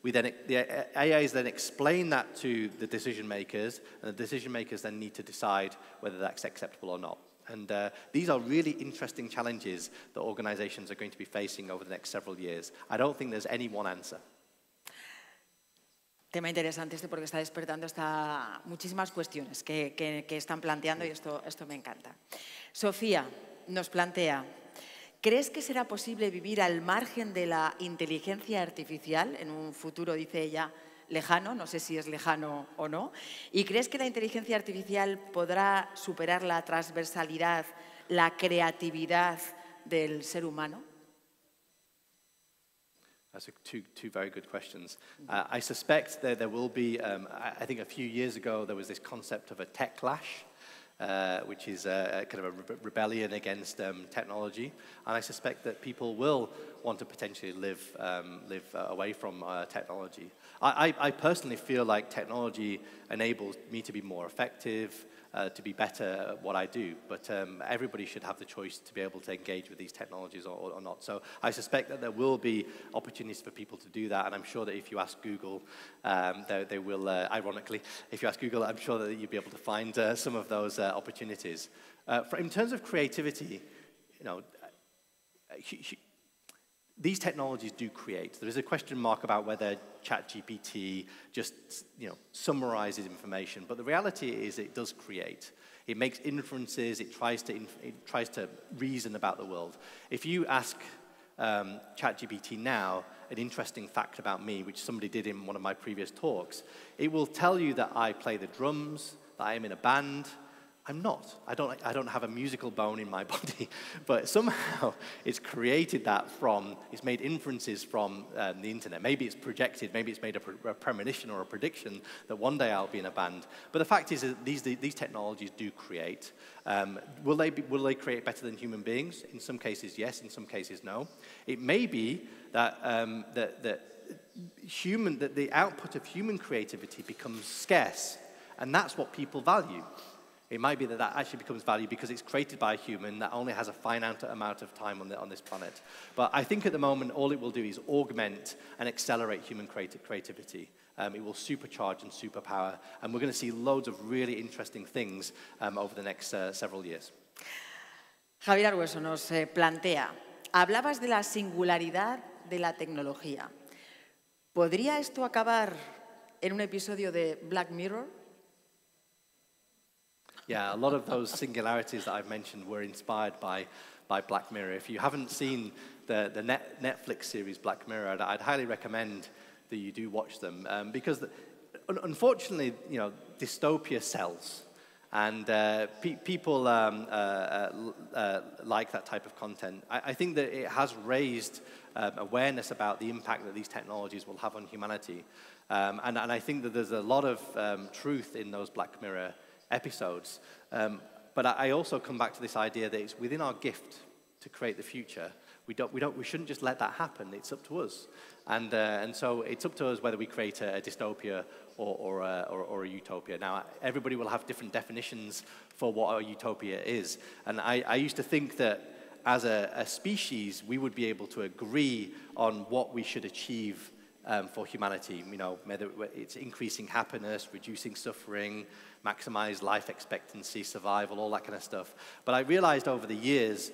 The AIs then explain that to the decision makers, and the decision makers then need to decide whether that's acceptable or not. And these are really interesting challenges that organizations are going to be facing over the next several years. I don't think there's any one answer. Tema interesante este porque está despertando muchísimas cuestiones que están planteando y esto me encanta. Sofía nos plantea, ¿crees que será posible vivir al margen de la inteligencia artificial en un futuro, dice ella, lejano? No sé si es lejano o no. ¿Y crees que la inteligencia artificial podrá superar la transversalidad, la creatividad del ser humano? That's two very good questions. I suspect there will be, I think a few years ago, there was this concept of a techlash, which is a kind of a rebellion against technology. And I suspect that people will want to potentially live away from technology. I personally feel like technology enables me to be more effective, to be better at what I do. But everybody should have the choice to be able to engage with these technologies or not. So I suspect that there will be opportunities for people to do that. And I'm sure that if you ask Google, they will, ironically, if you ask Google, I'm sure that you'll be able to find some of those opportunities. In terms of creativity, you know, these technologies do create. There is a question mark about whether ChatGPT just, you know, summarizes information, but the reality is it does create. It makes inferences. It tries to reason about the world. If you ask ChatGPT now an interesting fact about me, which somebody did in one of my previous talks, it will tell you that I play the drums, that I am in a band. I'm not. I don't have a musical bone in my body, but somehow it's created that from, it's made inferences from the internet. Maybe it's projected, maybe it's made a premonition or a prediction that one day I'll be in a band. But the fact is that these technologies do create. Will they create better than human beings? In some cases, yes. In some cases, no. It may be that that the output of human creativity becomes scarce, and that's what people value. It might be that actually becomes value because it's created by a human that only has a finite amount of time on this planet. But I think at the moment, all it will do is augment and accelerate human creativity. It will supercharge and superpower, and we're going to see loads of really interesting things over the next several years. Javier Argueso nos plantea, hablabas de la singularidad de la tecnología. ¿Podría esto acabar en un episodio de Black Mirror? Yeah, a lot of those singularities that I've mentioned were inspired by Black Mirror. If you haven't seen the Netflix series Black Mirror, I'd highly recommend that you do watch them because, unfortunately, you know, dystopia sells, and people like that type of content. I think that it has raised awareness about the impact that these technologies will have on humanity, and I think that there's a lot of truth in those Black Mirror episodes, but I also come back to this idea that it's within our gift to create the future. We shouldn't just let that happen. It's up to us, and so it's up to us whether we create a dystopia or a utopia. Now, everybody will have different definitions for what a utopia is, and I used to think that as a species we would be able to agree on what we should achieve for humanity. You know, whether it's increasing happiness, reducing suffering, maximize life expectancy, survival, all that kind of stuff. But I realized over the years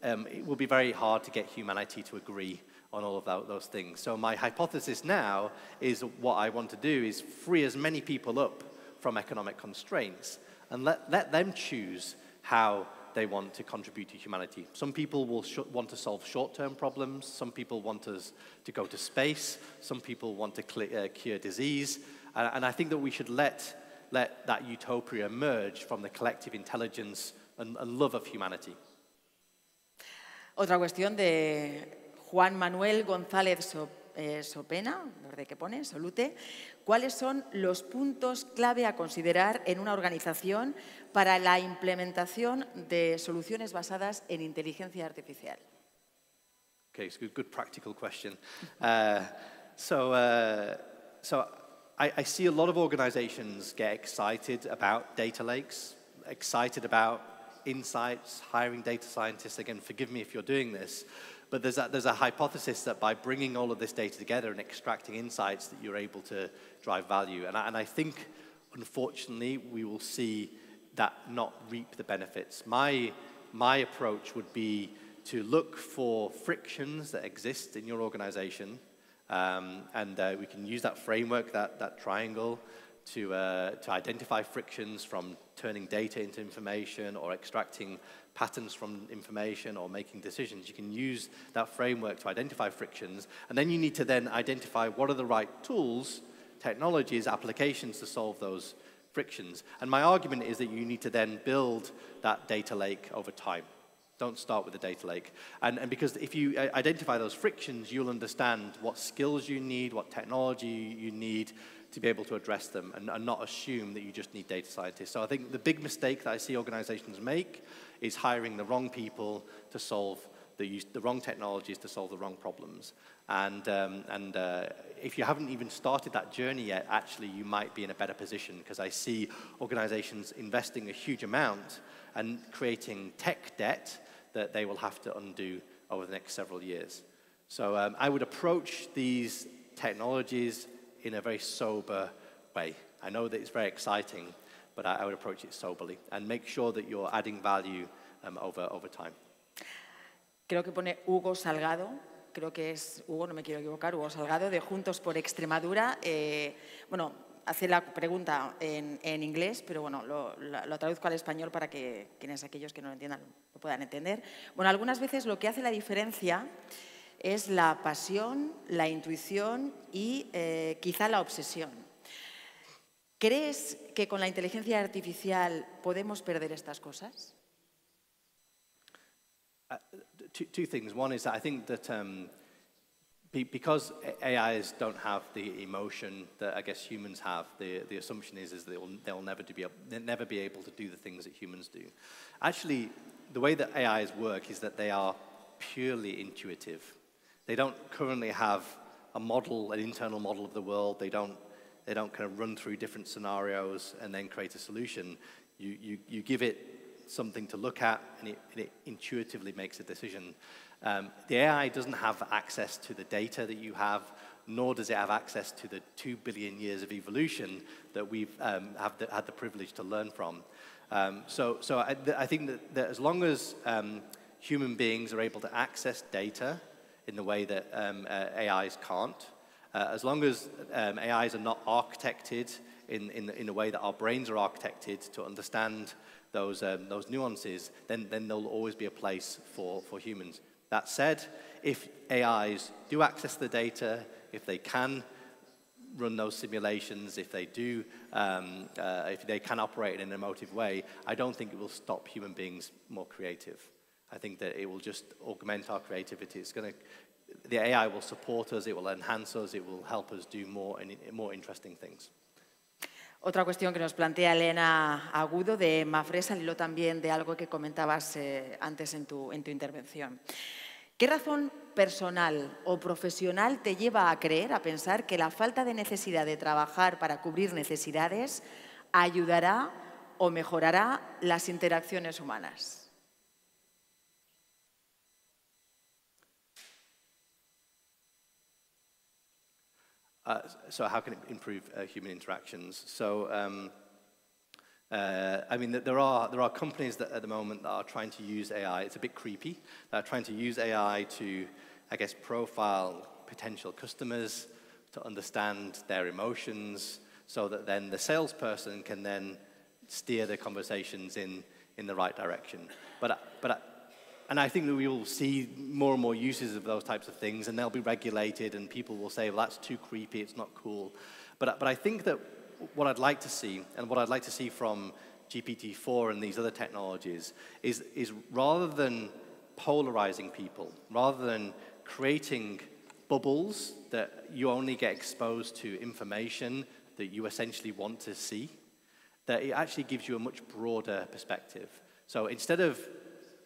it will be very hard to get humanity to agree on all of those things. So my hypothesis now is what I want to do is free as many people up from economic constraints and let them choose how they want to contribute to humanity. Some people will want to solve short-term problems. Some people want us to go to space. Some people want to cure disease. And I think that we should let that utopia emerge from the collective intelligence and love of humanity. Otra cuestión de Juan Manuel González Sopena, ¿de qué pone? Solute. ¿Cuáles son los puntos clave a considerar en una organización para la implementación de soluciones basadas en inteligencia artificial? Okay, it's a good practical question. So I see a lot of organizations get excited about data lakes, excited about insights, hiring data scientists. Again, forgive me if you're doing this, but there's a hypothesis that by bringing all of this data together and extracting insights that you're able to drive value. And I think, unfortunately, we will see that not reap the benefits. My approach would be to look for frictions that exist in your organization, and we can use that framework, that triangle, to identify frictions from turning data into information or extracting patterns from information or making decisions. You can use that framework to identify frictions, and then you need to then identify what are the right tools, technologies, applications to solve those frictions. And my argument is that you need to then build that data lake over time. Don't start with the data lake. And because if you identify those frictions, you'll understand what skills you need, what technology you need to be able to address them, and not assume that you just need data scientists. So I think the big mistake that I see organizations make is hiring the wrong people to solve the wrong technologies to solve the wrong problems. And if you haven't even started that journey yet, actually you might be in a better position, because I see organizations investing a huge amount and creating tech debt that they will have to undo over the next several years. So I would approach these technologies in a very sober way. I know that it's very exciting, but I would approach it soberly and make sure that you're adding value over time. Creo que pone Hugo Salgado, creo que es Hugo, no me quiero equivocar, Hugo Salgado, de Juntos por Extremadura. Bueno, hace la pregunta en inglés, pero bueno, lo traduzco al español para que aquellos que no lo entiendan lo puedan entender. Bueno, algunas veces lo que hace la diferencia es la pasión, la intuición y quizá la obsesión. ¿Crees que con la inteligencia artificial podemos perder estas cosas? Two things. One is that I think that because AIs don't have the emotion that I guess humans have, the assumption is that they'll never be able to do the things that humans do. Actually, the way that AIs work is that they are purely intuitive. They don't currently have a model, an internal model of the world. They don't kind of run through different scenarios and then create a solution. You give it something to look at, and it intuitively makes a decision. The AI doesn't have access to the data that you have, nor does it have access to the 2 billion years of evolution that we've had the privilege to learn from. So I think that as long as human beings are able to access data in the way that AIs can't, as long as AIs are not architected in a way that our brains are architected to understand those nuances, then there'll always be a place for humans. That said, if AIs do access the data, if they can run those simulations, if they can operate in an emotive way, I don't think it will stop human beings more creative. I think that it will just augment our creativity. The AI will support us, it will enhance us, it will help us do more interesting things. Otra cuestión que nos plantea Elena Agudo de Mafre, al hilo también de algo que comentabas antes en tu intervención. ¿Qué razón personal o profesional te lleva a creer, a pensar que la falta de necesidad de trabajar para cubrir necesidades ayudará o mejorará las interacciones humanas? So how can it improve human interactions? So, I mean, there are companies that at the moment that are trying to use AI. It's a bit creepy. They're trying to use AI to, I guess, profile potential customers, to understand their emotions, so that then the salesperson can then steer the conversations in the right direction. And I think that we will see more and more uses of those types of things, and they'll be regulated, and people will say, well, that's too creepy, it's not cool. But I think that what I'd like to see, and what I'd like to see from GPT-4 and these other technologies, is rather than polarizing people, rather than creating bubbles that you only get exposed to information that you essentially want to see, that it actually gives you a much broader perspective. So instead of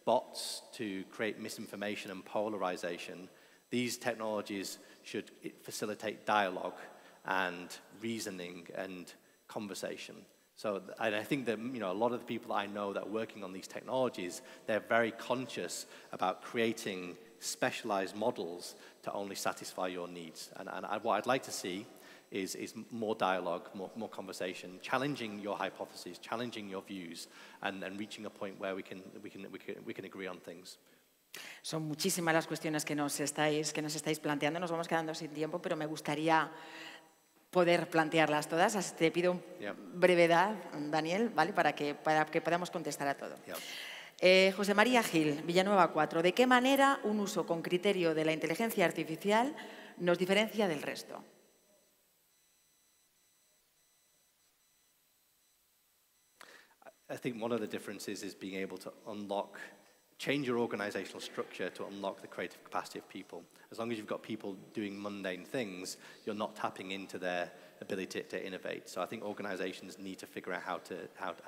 bots to create misinformation and polarization, these technologies should facilitate dialogue and reasoning and conversation. So, and I think that a lot of the people I know that are working on these technologies, they're very conscious about creating specialized models to only satisfy your needs. And what I'd like to see is more dialogue, more conversation, challenging your hypotheses, challenging your views, and reaching a point where we can agree on things. Son muchísimas las cuestiones que nos estáis planteando. Nos vamos quedando sin tiempo, pero me gustaría poder plantearlas todas. Así te pido brevedad, Daniel, ¿vale? para que podamos contestar a todo. José María Gil, Villanueva 4. ¿De qué manera un uso con criterio de la inteligencia artificial nos diferencia del resto? I think one of the differences is being able to unlock change your organizational structure to unlock the creative capacity of people. As long as you've got people doing mundane things, you're not tapping into their ability to innovate. So I think organizations need to figure out how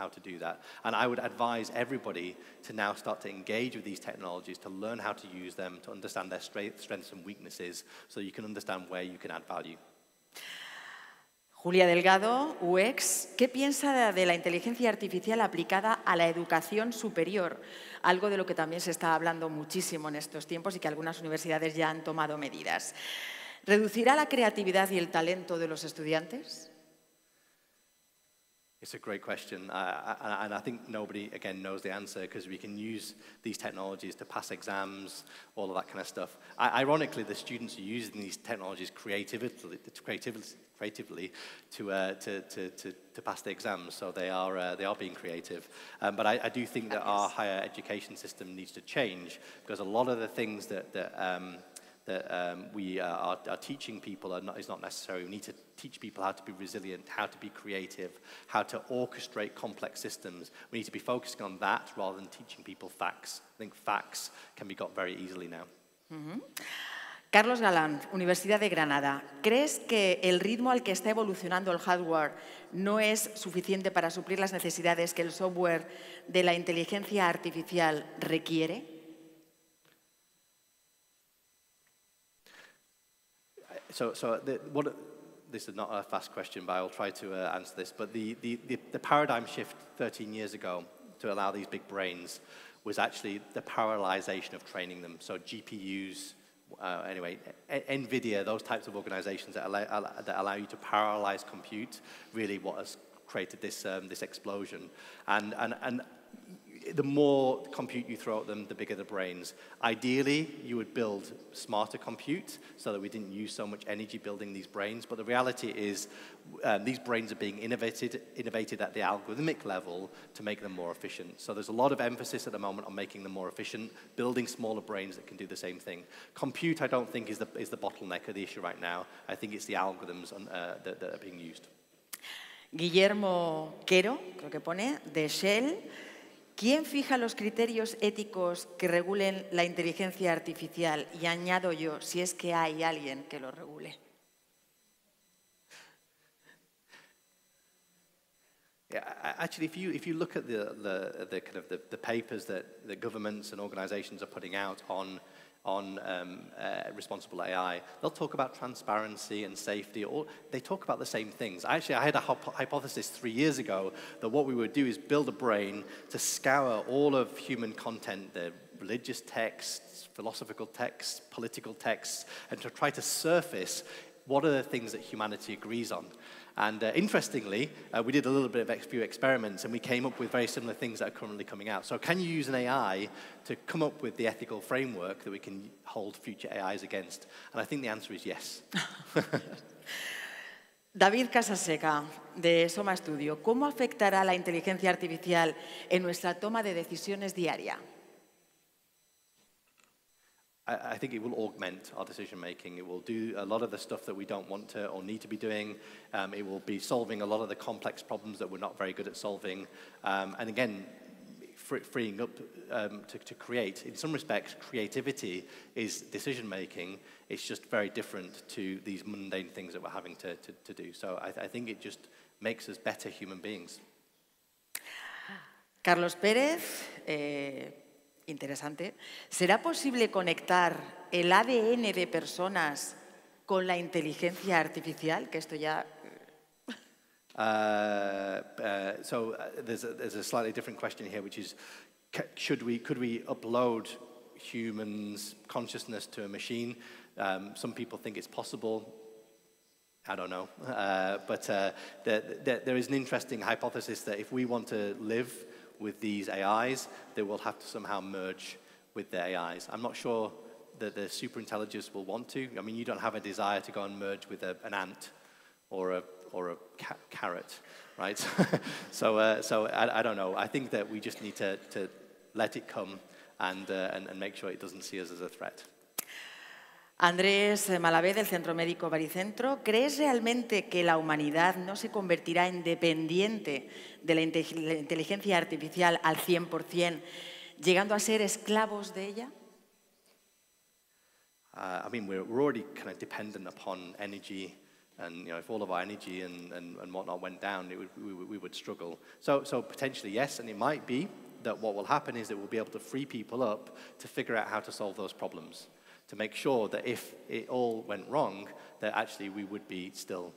to do that. And I would advise everybody to now start to engage with these technologies, to learn how to use them, to understand their strengths and weaknesses, so you can understand where you can add value. Julia Delgado, UX, ¿qué piensa de la inteligencia artificial aplicada a la educación superior? Algo de lo que también se está hablando muchísimo en estos tiempos y que algunas universidades ya han tomado medidas. ¿Reducirá la creatividad y el talento de los estudiantes? It's a great question, and I think nobody, again, knows the answer, because we can use these technologies to pass exams, all of that kind of stuff. Ironically, the students are using these technologies creatively to pass the exams, so they are being creative. But I do think that our higher education system needs to change, because a lot of the things that we are teaching people is not necessary. We need to teach people how to be resilient, how to be creative, how to orchestrate complex systems. We need to be focusing on that rather than teaching people facts. I think facts can be got very easily now. Carlos Galán, Universidad de Granada. ¿Crees que el ritmo al que está evolucionando el hardware no es suficiente para suplir las necesidades que el software de la inteligencia artificial requiere? This is not a fast question, but I'll try to answer this. But the paradigm shift 13 years ago to allow these big brains was actually the parallelization of training them. So GPUs, anyway, NVIDIA, those types of organizations that allow you to parallelize compute, really what has created this explosion. And the more compute you throw at them, the bigger the brains. Ideally, you would build smarter compute so that we didn't use so much energy building these brains. But the reality is these brains are being innovated at the algorithmic level to make them more efficient. So there's a lot of emphasis at the moment on making them more efficient, building smaller brains that can do the same thing. Compute, I don't think, is the bottleneck of the issue right now. I think it's the algorithms that are being used. Guillermo Quero, creo que pone, de Shell. ¿Quién fija los criterios éticos que regulen la inteligencia artificial? Y añado yo, si es que hay alguien que lo regule. Yeah, actually, if you look at the kind of the papers that the governments and organizations are putting out on responsible AI, they'll talk about transparency and safety, or they talk about the same things. Actually, I had a hypothesis 3 years ago that what we would do is build a brain to scour all of human content, the religious texts, philosophical texts, political texts, and to try to surface what are the things that humanity agrees on. And interestingly, we did a little bit of a few experiments, and we came up with very similar things that are currently coming out. So can you use an AI to come up with the ethical framework that we can hold future AIs against? And I think the answer is yes. David Casaseca, de Soma Studio. ¿Cómo afectará la inteligencia artificial en nuestra toma de decisiones diaria? I think it will augment our decision-making. It will do a lot of the stuff that we don't want to or need to be doing. It will be solving a lot of the complex problems that we're not very good at solving. And again, freeing up to create. In some respects, creativity is decision-making. It's just very different to these mundane things that we're having to do. So I think it just makes us better human beings. Carlos Pérez, interesante. ¿Será posible conectar el ADN de personas con la inteligencia artificial? Que esto ya... There's a slightly different question here, which is, could we upload humans' consciousness to a machine? Some people think it's possible. I don't know. But there is an interesting hypothesis that if we want to live with these AIs, they will have to somehow merge with the AIs. I'm not sure that the superintelligence will want to. I mean, you don't have a desire to go and merge with an ant or a carrot, right? So I don't know. I think that we just need to let it come and make sure it doesn't see us as a threat. Andrés Malavé, del Centro Médico Baricentro. ¿Crees realmente que la humanidad no se convertirá en dependiente de la inteligencia artificial al 100%, llegando a ser esclavos de ella? I mean, we're already kind of dependent upon energy, and if all of our energy and whatnot went down, we would struggle. So potentially yes, and it might be that what will happen is that we'll be able to free people up to figure out how to solve those problems, to make sure that if it all went wrong, that actually we would be still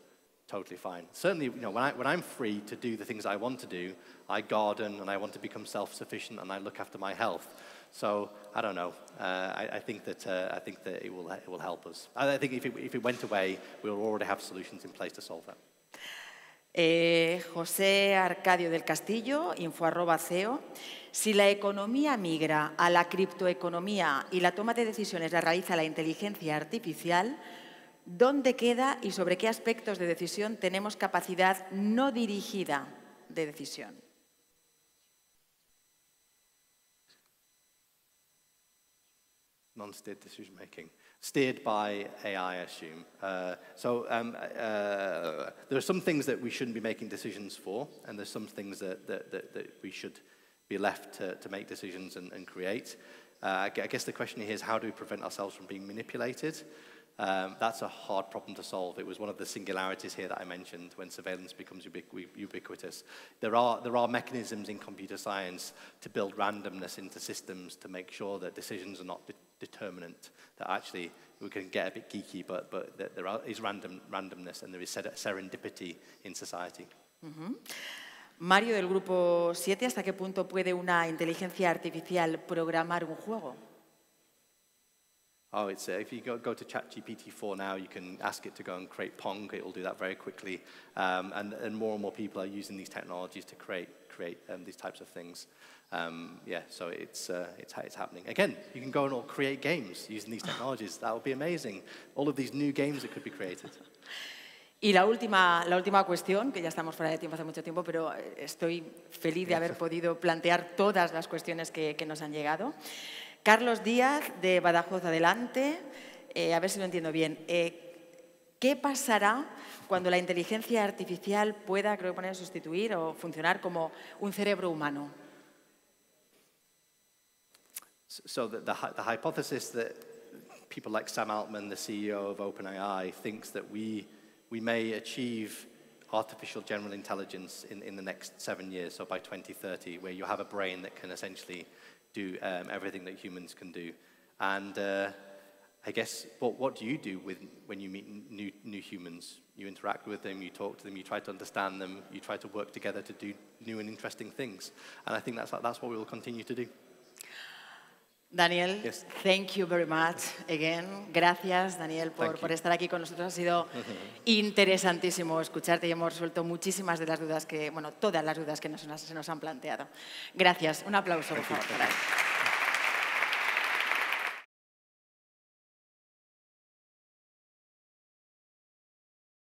totally fine. Certainly, when I'm free to do the things I want to do, I garden and I want to become self-sufficient and I look after my health. So I don't know. I think that it will help us. I think if it went away, we'll already have solutions in place to solve that. José Arcadio del Castillo, info@CEO. Si la economía migra a la criptoeconomía y la toma de decisiones la realiza la inteligencia artificial, ¿dónde queda y sobre qué aspectos de decisión tenemos capacidad no dirigida de decisión? Non-steered decision making, steered by AI, I assume. There are some things that we shouldn't be making decisions for, and there's some things that we should be left to make decisions and create. I guess the question here is, how do we prevent ourselves from being manipulated? That's a hard problem to solve. It was one of the singularities here that I mentioned when surveillance becomes ubiquitous. There are mechanisms in computer science to build randomness into systems to make sure that decisions are not determinant, that actually we can get a bit geeky, but there is randomness and there is serendipity in society. Mario, del grupo 7, ¿hasta qué punto puede una inteligencia artificial programar un juego? Oh, if you go to ChatGPT-4 now, you can ask it to go and create Pong. It will do that very quickly. And more people are using these technologies to create these types of things. So it's happening. Again, you can go and create games using these technologies. That would be amazing. All of these new games that could be created. Y la última cuestión, que ya estamos fuera de tiempo hace mucho tiempo, pero estoy feliz de haber podido plantear todas las cuestiones que nos han llegado. Carlos Díaz, de Badajoz, adelante. A ver si lo entiendo bien. ¿Qué pasará cuando la inteligencia artificial pueda, sustituir o funcionar como un cerebro humano? So the hypothesis that people like Sam Altman, the CEO of OpenAI, thinks that we may achieve artificial general intelligence in the next 7 years, so by 2030, where you have a brain that can essentially do everything that humans can do. And I guess, what do you do when you meet new humans? You interact with them, you talk to them, you try to understand them, you try to work together to do new and interesting things. And I think that's what we will continue to do. Daniel, yes. Thank you very much again. Gracias, Daniel, por estar aquí con nosotros. Ha sido interesantísimo escucharte y hemos resuelto muchísimas de las dudas todas las dudas que se nos han planteado. Gracias. Un aplauso, por favor.